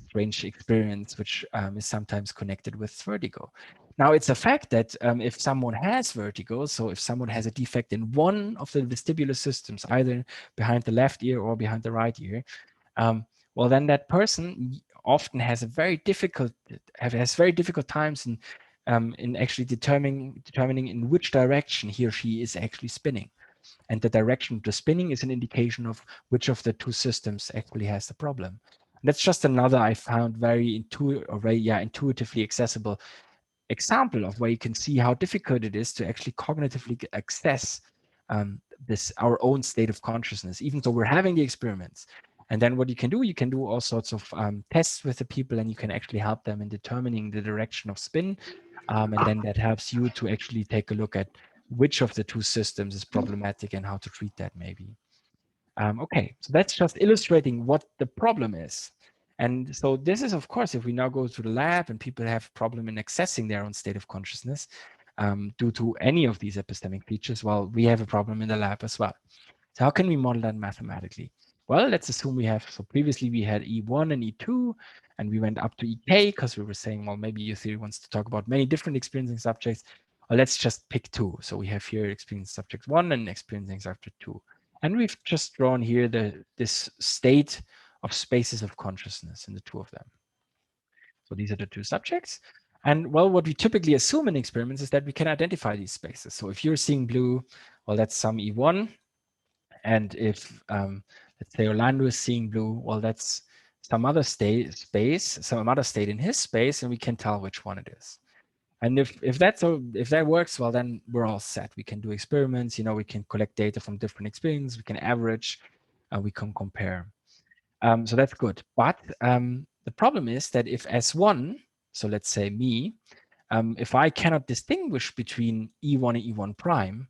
strange experience, which is sometimes connected with vertigo. Now, it's a fact that if someone has vertigo, so if someone has a defect in one of the vestibular systems, either behind the left ear or behind the right ear, well, then that person often has very difficult times in actually determining in which direction he or she is actually spinning. And the direction of the spinning is an indication of which of the two systems actually has the problem. And that's just another I found very intuitively accessible example of where you can see how difficult it is to actually cognitively access our own state of consciousness, even though we're having the experiments. And then what you can do all sorts of tests with the people, and you can actually help them in determining the direction of spin. And then that helps you to actually take a look at which of the two systems is problematic and how to treat that maybe. Okay, so that's just illustrating what the problem is. And so this is, of course, if we now go to the lab and people have a problem in accessing their own state of consciousness due to any of these epistemic features, well, we have a problem in the lab as well. So how can we model that mathematically? Well, let's assume so previously we had E1 and E2, and we went up to EK because we were saying, well, maybe your theory wants to talk about many different experiencing subjects. Well, let's just pick two. So we have here experiencing subject 1 and experiencing subject 2. And we've just drawn here this state of spaces of consciousness in the two of them. So these are the two subjects. And well, what we typically assume in experiments is that we can identify these spaces. So if you're seeing blue, well, that's some E1. And if, let's say Orlando is seeing blue, well, that's some other state in his space, and we can tell which one it is. And if that works, well, then we're all set. We can do experiments, we can collect data from different experiences, we can average, we can compare. So that's good. But the problem is that if S1, so let's say me, if I cannot distinguish between E1 and E1 prime,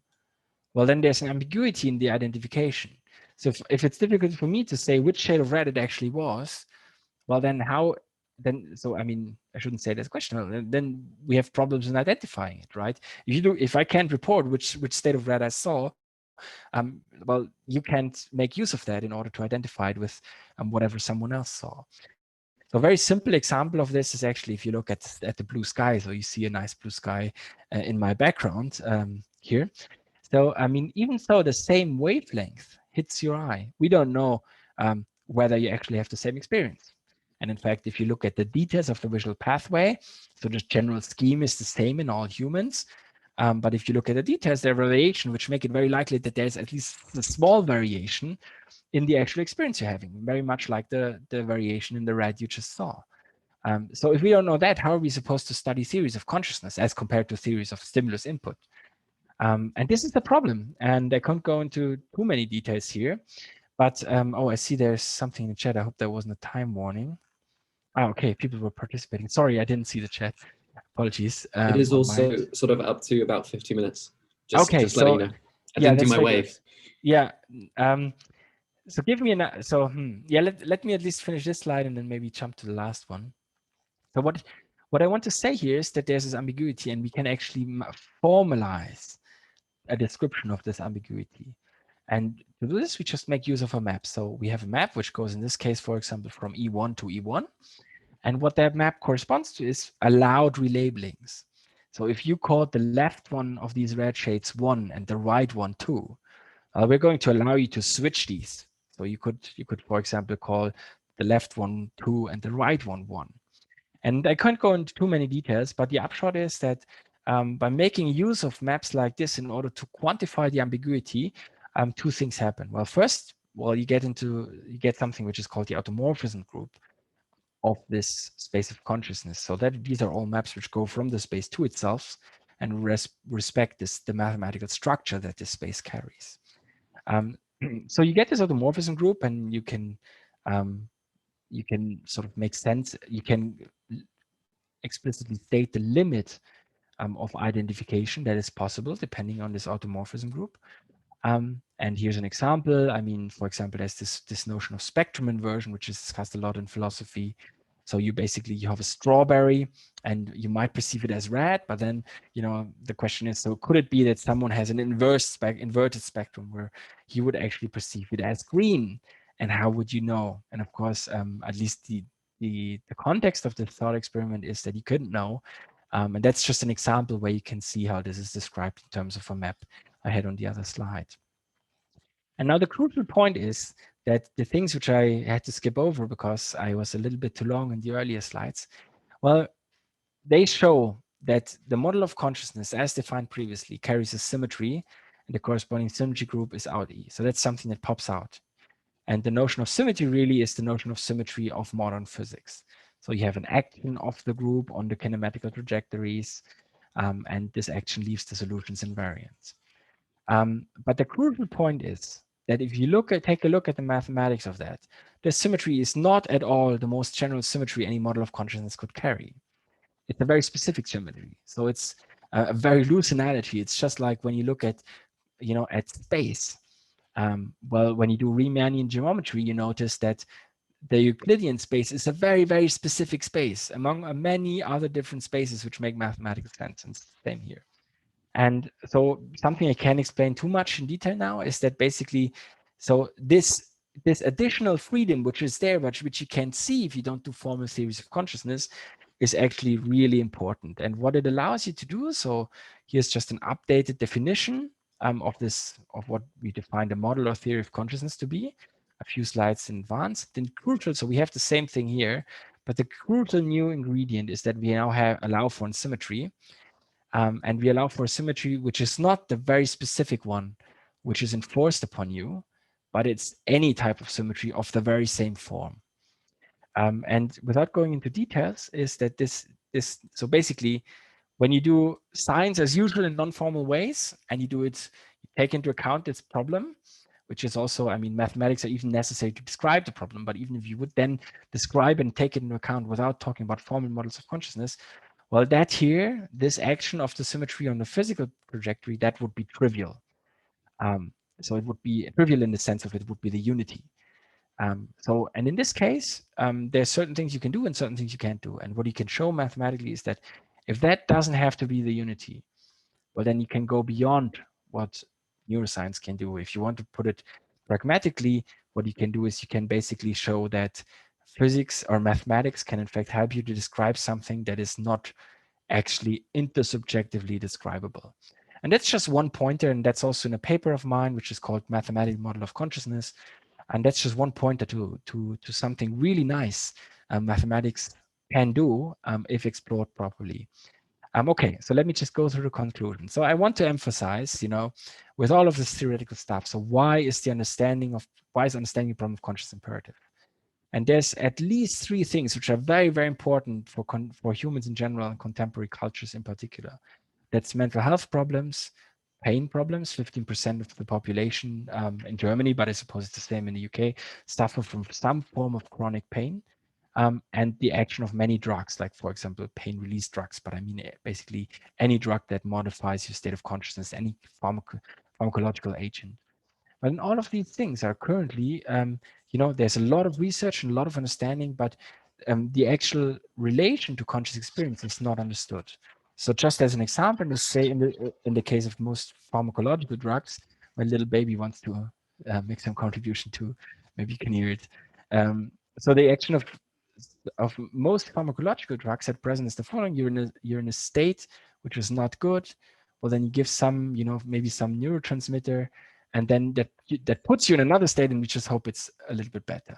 well, then there's an ambiguity in the identification. So if it's difficult for me to say which shade of red it actually was, well, then so I mean, I shouldn't say that's questionable. Then we have problems in identifying it, right? If I can't report which state of red I saw, well, you can't make use of that in order to identify it with whatever someone else saw. So a very simple example of this is actually if you look at the blue sky. So you see a nice blue sky in my background here. So, I mean, even though the same wavelength hits your eye, we don't know whether you actually have the same experience. And in fact, if you look at the details of the visual pathway, so the general scheme is the same in all humans. But if you look at the details, there are variations which make it very likely that there's at least a small variation in the actual experience you're having, very much like the variation in the red you just saw. So if we don't know that, how are we supposed to study theories of consciousness as compared to theories of stimulus input? And this is the problem. And I can't go into too many details here. But, oh, I see there's something in the chat. I hope there wasn't a time warning. Oh, okay, people were participating. Sorry, I didn't see the chat. Apologies. It is also mine. sort of up to about 50 minutes. Okay, just letting so you know. I yeah, didn't do that's my very wave. good. Yeah. So give me an yeah, let me at least finish this slide and then maybe jump to the last one. So what I want to say here is that there's this ambiguity, and we can actually formalize a description of this ambiguity. And to do this, we just make use of a map. So we have a map which goes, in this case, for example, from E1 to E1. And what that map corresponds to is allowed relabelings. So if you call the left one of these red shades 1 and the right one 2, we're going to allow you to switch these. So you could, for example, call the left one 2 and the right one 1. And I can't go into too many details, but the upshot is that by making use of maps like this in order to quantify the ambiguity, two things happen. Well, first, you get something which is called the automorphism group of this space of consciousness. So that these are all maps which go from the space to itself and respect the mathematical structure that this space carries. So you get this automorphism group, and you can sort of make sense. You can explicitly state the limit of identification that is possible depending on this automorphism group. And here's an example. I mean, for example, there's this notion of spectrum inversion, which is discussed a lot in philosophy. So you have a strawberry and you might perceive it as red, but then, the question is, so could it be that someone has an inverted spectrum where he would actually perceive it as green? And how would you know? And of course, at least the context of the thought experiment is that you couldn't know. And that's just an example where you can see how this is described in terms of a map I had on the other slide. And now the crucial point is that the things which I had to skip over because I was a little bit too long in the earlier slides, well, they show that the model of consciousness as defined previously carries a symmetry, and the corresponding symmetry group is out E. So that's something that pops out. And the notion of symmetry really is the notion of symmetry of modern physics. So you have an action of the group on the kinematical trajectories, and this action leaves the solutions invariant. But the crucial point is that if you take a look at the mathematics of that, the symmetry is not at all the most general symmetry any model of consciousness could carry. It's a very specific symmetry. So it's a very loose analogy. It's just like when you look at, at space. Well, when you do Riemannian geometry, you notice that the Euclidean space is a very, very specific space among many other different spaces which make mathematical sense. And same here. And so something I can't explain too much in detail now is that basically, so this additional freedom which is there, but which you can't see if you don't do formal theories of consciousness, is actually really important. And what it allows you to do, so here's just an updated definition of what we define the model or theory of consciousness to be, a few slides in advance. Then crucial, so we have the same thing here, but the crucial new ingredient is that we now allow for symmetry. And we allow for symmetry, which is not the very specific one, which is enforced upon you, but it's any type of symmetry of the very same form. And without going into details, is that so basically, when you do science as usual in non-formal ways, and you take into account this problem, which is also, I mean, mathematics are even necessary to describe the problem, but even if you would then describe and take it into account without talking about formal models of consciousness, well, this action of the symmetry on the physical trajectory, that would be trivial. So it would be trivial in the sense of it would be the unity. And in this case, there's certain things you can do and certain things you can't do. And what you can show mathematically is that if that doesn't have to be the unity, well, then you can go beyond what neuroscience can do. If you want to put it pragmatically, what you can do is you can basically show that physics or mathematics can in fact help you to describe something that is not actually intersubjectively describable. And that's just one pointer, and that's also in a paper of mine, which is called Mathematical Model of Consciousness. And that's just one pointer to something really nice mathematics can do if explored properly. Okay, so let me just go through the conclusion. So I want to emphasize, with all of this theoretical stuff, so why is understanding the problem of conscious imperative? And there's at least three things which are very, very important for humans in general and contemporary cultures in particular. That's mental health problems, pain problems. 15% of the population in Germany, but I suppose it's the same in the UK, suffer from some form of chronic pain. And the action of many drugs, like, for example, pain release drugs, but I mean basically any drug that modifies your state of consciousness, any pharmacological agent. But all of these things are currently, there's a lot of research and a lot of understanding, but the actual relation to conscious experience is not understood. So just as an example, let's say in the case of most pharmacological drugs, my little baby wants to make some contribution to, maybe you can hear it. So the action of most pharmacological drugs at present is the following: you're in a state which is not good. Well, then you give some, maybe some neurotransmitter, and then that puts you in another state, and we just hope it's a little bit better.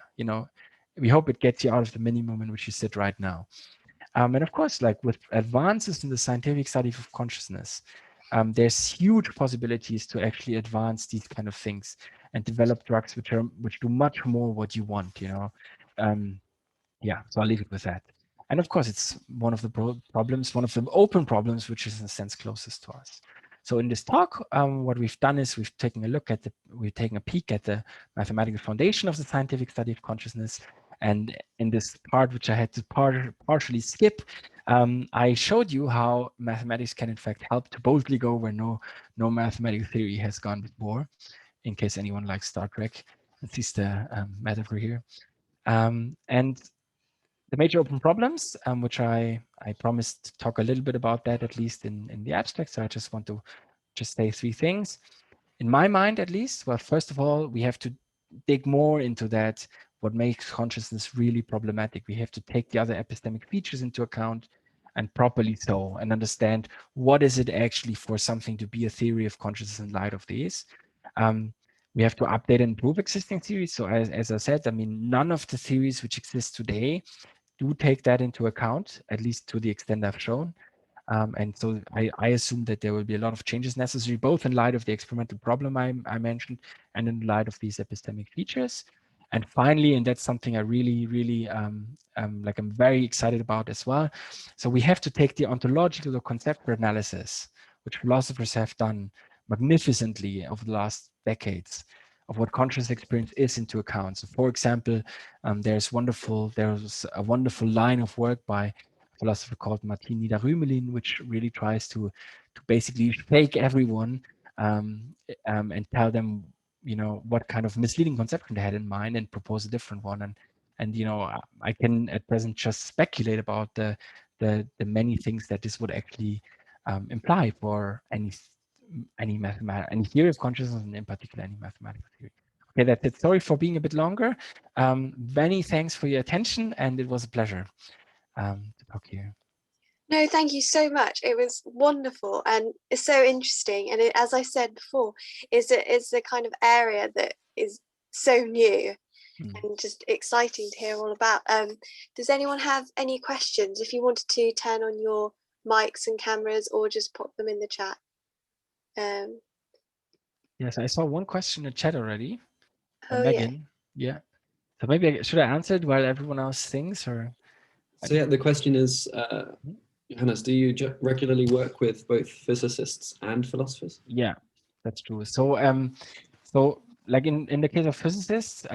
We hope it gets you out of the minimum in which you sit right now. And of course, like with advances in the scientific study of consciousness, there's huge possibilities to actually advance these kind of things and develop drugs which do much more what you want. Yeah, so I'll leave it with that. And of course, it's one of the problems, one of the open problems, which is in a sense closest to us. So in this talk, what we've done is we've taken a peek at the mathematical foundation of the scientific study of consciousness. And in this part, which I had to partially skip, I showed you how mathematics can in fact help to boldly go where no mathematical theory has gone before, in case anyone likes Star Trek and sees the metaphor here. And the major open problems, which I promised to talk a little bit about that, at least in the abstract. So I just want to say three things. In my mind, at least, well, first of all, we have to dig more into that, what makes consciousness really problematic. We have to take the other epistemic features into account, and properly so, and understand what is it actually for something to be a theory of consciousness in light of these. We have to update and improve existing theories. So as I said, I mean, none of the theories which exist today do take that into account, at least to the extent I've shown. And so I assume that there will be a lot of changes necessary, both in light of the experimental problem I mentioned and in light of these epistemic features. And finally, and that's something I really, I'm very excited about as well. So we have to take the ontological or conceptual analysis, which philosophers have done magnificently over the last decades, of what conscious experience is, into account. So for example, there's a wonderful line of work by a philosopher called Martin Niederrümelin, which really tries to basically fake everyone and tell them, what kind of misleading conception they had in mind and propose a different one. And I can at present just speculate about the many things that this would actually imply for any theory of consciousness, and in particular any mathematical theory. Okay, that's it. Sorry for being a bit longer. Many thanks for your attention, and it was a pleasure to talk to you. No, thank you so much. It was wonderful, and it's so interesting. And as I said before, it's the kind of area that is so new and just exciting to hear all about. Does anyone have any questions? If you wanted to turn on your mics and cameras, or just pop them in the chat. Yes, I saw one question in the chat already. Megan. Yeah. So maybe should I answer it while everyone else thinks, or? So yeah, the question is, Johannes, do you regularly work with both physicists and philosophers? Yeah, that's true. So like in the case of physicists,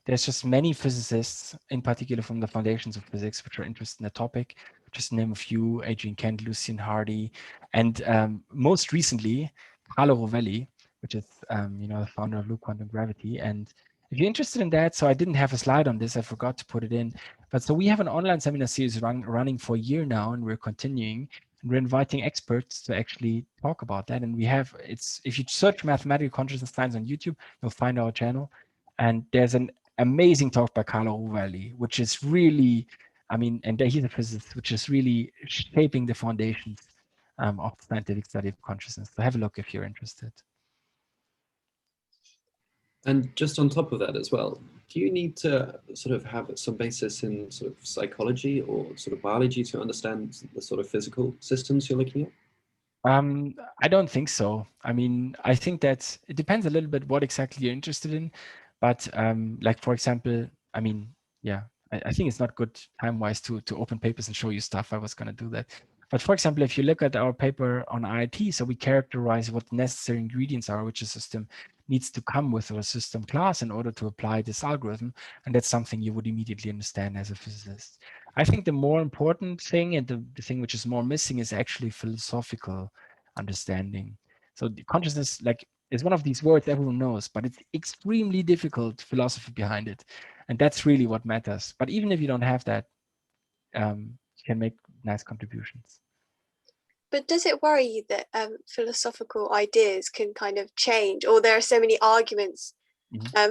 there's just many physicists, in particular from the foundations of physics, which are interested in the topic. Just name a few: Adrian Kent, Lucien Hardy, and most recently, Carlo Rovelli, which is the founder of Loop Quantum Gravity. And if you're interested in that, so I didn't have a slide on this, I forgot to put it in. But so we have an online seminar series running for a year now, and we're continuing. And we're inviting experts to actually talk about that. And if you search mathematical consciousness science on YouTube, you'll find our channel. And there's an amazing talk by Carlo Rovelli, which is really, and he's a physicist, which is really shaping the foundations of scientific study of consciousness. So have a look if you're interested. And just on top of that as well, do you need to sort of have some basis in sort of psychology or sort of biology to understand the sort of physical systems you're looking at? I don't think so. I mean, I think that it depends a little bit what exactly you're interested in. But like, for example, I mean, yeah, I think it's not good time-wise to open papers and show you stuff. I was going to do that. But for example, if you look at our paper on IIT, so we characterize what the necessary ingredients are, which a system needs to come with a system class in order to apply this algorithm. And that's something you would immediately understand as a physicist. I think the more important thing and the thing which is more missing is actually philosophical understanding. So the consciousness, like, is one of these words everyone knows, but it's extremely difficult philosophy behind it. And that's really what matters. But even if you don't have that, you can make nice contributions. But does it worry you that philosophical ideas can kind of change, or there are so many arguments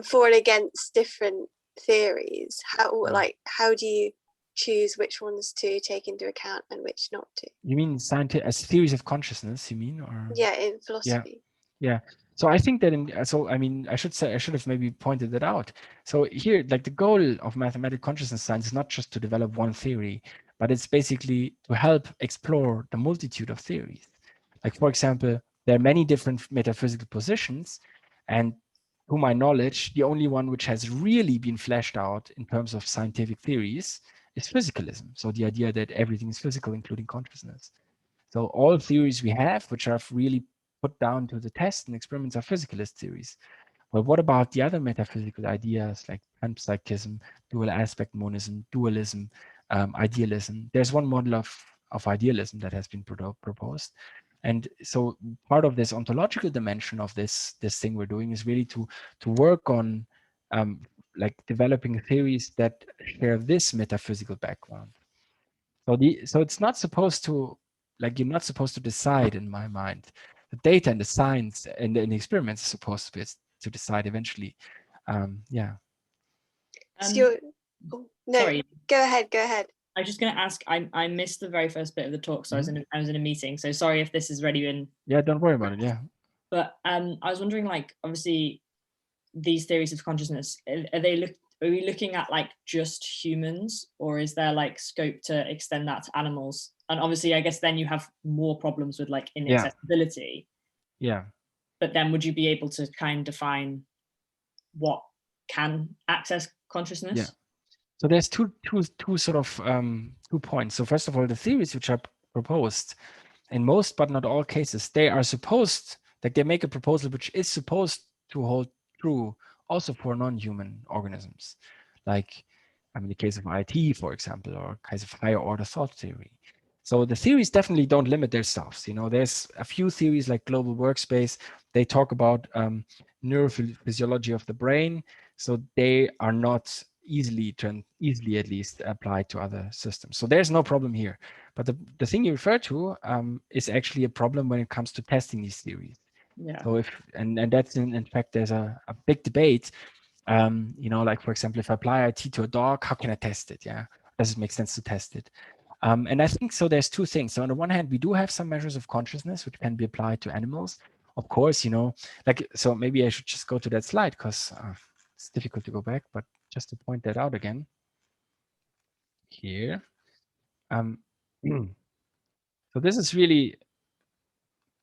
for and against different theories? How do you choose which ones to take into account and which not to? You mean scientific as theories of consciousness? You mean, or yeah, in philosophy? Yeah. So I think that I mean, I should have maybe pointed that out. So here, like, the goal of mathematical consciousness science is not just to develop one theory, but it's basically to help explore the multitude of theories. Like, for example, there are many different metaphysical positions, and to my knowledge, the only one which has really been fleshed out in terms of scientific theories is physicalism. So the idea that everything is physical, including consciousness. So all theories we have, which are really put down to the test and experiments, are physicalist theories. Well, what about the other metaphysical ideas like panpsychism, dual aspect monism, dualism, idealism? There's one model of idealism that has been proposed. And so part of this ontological dimension of this thing we're doing is really to work on like developing theories that share this metaphysical background. So it's not supposed to, like, you're not supposed to decide, in my mind. The data and the science and the experiments are supposed to decide eventually. Yeah. So no, sorry. Go ahead. I was just going to ask. I missed the very first bit of the talk, so I was in a meeting. So sorry if this has already been. Yeah, don't worry about it. Yeah. But I was wondering, like, obviously, these theories of consciousness, are we looking at like just humans, or is there like scope to extend that to animals? And obviously, I guess then you have more problems with like inaccessibility. Yeah. But then would you be able to kind of define what can access consciousness? Yeah. So there's two sort of 2 points. So first of all, the theories which are proposed, in most but not all cases, they are supposed, like, they make a proposal which is supposed to hold true also for non-human organisms, like, I mean, the case of IT, for example, or case of higher order thought theory. So the theories definitely don't limit themselves. You know, there's a few theories like global workspace. They talk about neurophysiology of the brain. So they are not easily at least applied to other systems. So there's no problem here. But the thing you refer to is actually a problem when it comes to testing these theories. Yeah. So and that's in fact, there's a big debate. You know, like, for example, if I apply IT to a dog, how can I test it? Yeah, does it make sense to test it? And I think so there's two things. So on the one hand, we do have some measures of consciousness which can be applied to animals. Of course, you know, like, so maybe I should just go to that slide because it's difficult to go back, but just to point that out again here. So this is really,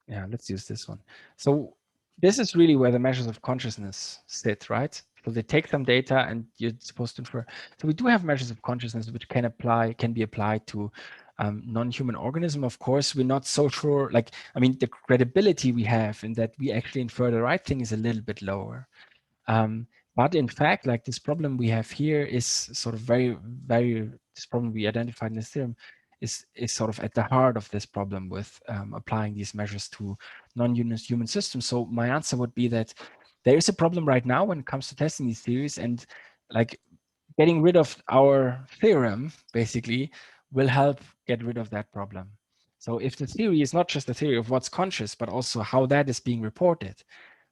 yeah, let's use this one. So this is really where the measures of consciousness sit, right? So they take some data and you're supposed to infer. So we do have measures of consciousness which can be applied to non-human organism. Of course, we're not so sure, like, I mean, the credibility we have in that we actually infer the right thing is a little bit lower. But in fact, like, this problem we have here is sort of this problem we identified in this theorem is sort of at the heart of this problem with applying these measures to non-human systems. So my answer would be that there is a problem right now when it comes to testing these theories, and like getting rid of our theorem basically will help get rid of that problem. So if the theory is not just the theory of what's conscious, but also how that is being reported,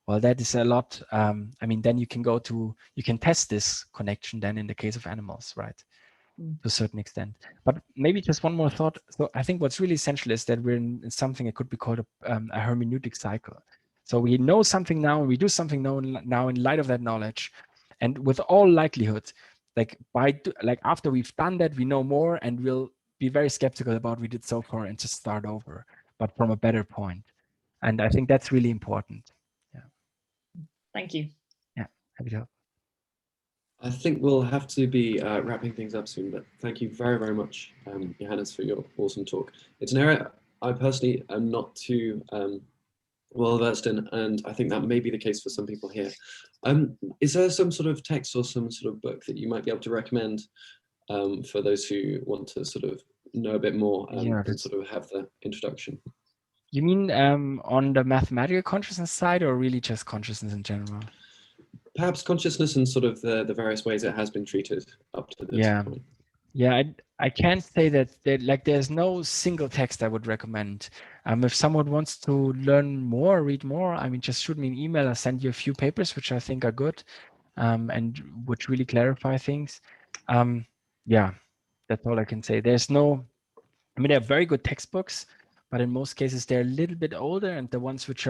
well, that is a lot. I mean, then you can test this connection then in the case of animals, right? to a certain extent. But maybe just one more thought. So I think what's really essential is that we're in something that could be called a hermeneutic cycle. So we know something now, and we do something now in light of that knowledge, and with all likelihood, like after we've done that, we know more, and we'll be very skeptical about what we did so far and just start over, but from a better point. And I think that's really important. Yeah. Thank you. Yeah, happy to help. I think we'll have to be wrapping things up soon, but thank you very, very much, Johannes, for your awesome talk. It's an area I personally am not too well versed in, and I think that may be the case for some people here. Is there some sort of text or some sort of book that you might be able to recommend for those who want to sort of know a bit more and sort of have the introduction? You mean on the mathematical consciousness side, or really just consciousness in general? Perhaps consciousness and sort of the various ways it has been treated up to this point. Yeah, I can't say that there's no single text I would recommend. If someone wants to learn more, read more, I mean, just shoot me an email. I'll send you a few papers which I think are good and which really clarify things. Yeah, that's all I can say. There are very good textbooks, but in most cases they're a little bit older, and the ones which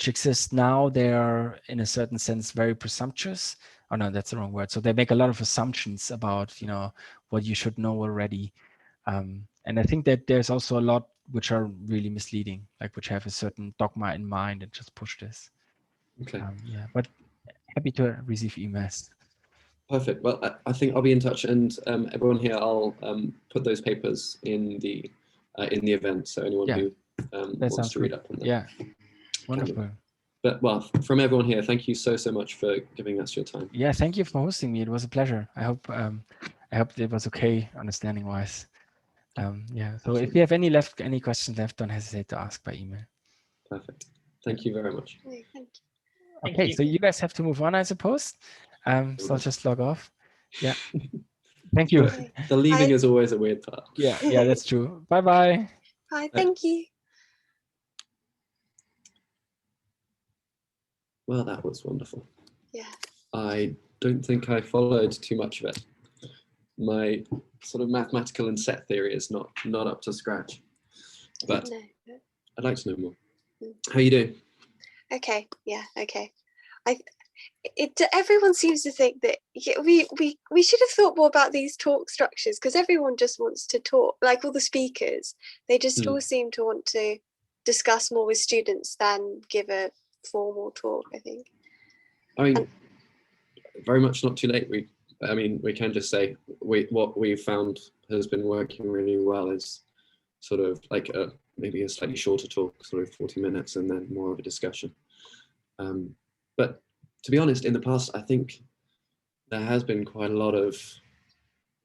exist now, they are in a certain sense very presumptuous. Oh no, that's the wrong word. So they make a lot of assumptions about what you should know already, and I think that there's also a lot which are really misleading, like which have a certain dogma in mind and just push this. Okay. Yeah, but happy to receive emails. Perfect. Well, I think I'll be in touch, and everyone here, I'll put those papers in the event, so anyone who wants to read up on them. Yeah, wonderful. But well, from everyone here, thank you so much for giving us your time. Yeah, thank you for hosting me. It was a pleasure. I hope it was okay, understanding wise. Yeah. So if you have any questions left, don't hesitate to ask by email. Perfect. Thank you very much. Thank you. Okay, so you guys have to move on, I suppose. So I'll just log off. Yeah. Thank you. The leaving is always a weird part. Yeah, that's true. Bye-bye. Bye, thank you. Well, that was wonderful. Yeah. I don't think I followed too much of it. My sort of mathematical and set theory is not up to scratch, but I'd like to know more. How are you doing? Okay. Yeah. Okay. Everyone seems to think that we should have thought more about these talk structures, because everyone just wants to talk, like all the speakers. They just all seem to want to discuss more with students than give a formal talk, I think. I mean, very much not too late. We can just say what we've found has been working really well is sort of like maybe a slightly shorter talk, sort of 40 minutes, and then more of a discussion. But to be honest, in the past, I think there has been quite a lot of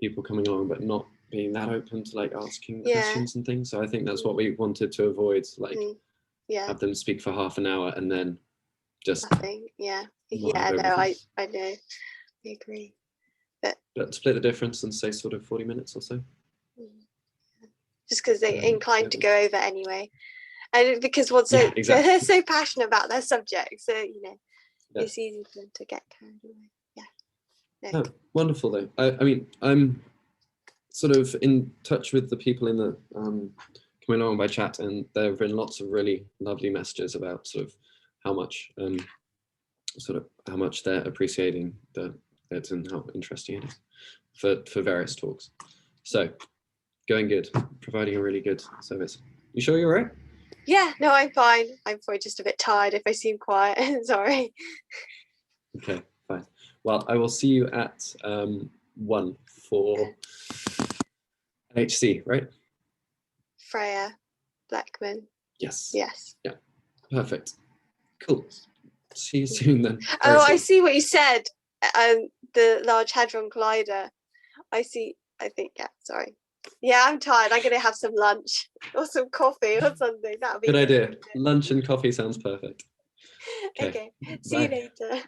people coming along, but not being that open to like asking questions and things. So I think that's what we wanted to avoid, like have them speak for half an hour and then just nothing. I know. I agree. But split the difference and say sort of 40 minutes or so. Just because they're inclined to go over anyway, and because they're so passionate about their subject, so it's easy for them to get carried away. Oh, wonderful though. I mean, I'm sort of in touch with the people in the coming along by chat, and there have been lots of really lovely messages about sort of how much they're appreciating it and how interesting it is for various talks. So going good, providing a really good service. You sure you're right? Yeah, no, I'm fine. I'm probably just a bit tired if I seem quiet. Sorry. Okay, fine. Well, I will see you at 1 for HC, right? Freya Blackman. Yes. Yes. Yeah. Perfect. Cool. See you soon then. Oh, I see what you said. The Large Hadron Collider. I see. I think, sorry. Yeah, I'm tired. I'm going to have some lunch or some coffee or something. That'll be good idea. Lunch and coffee sounds perfect. Okay. See you later.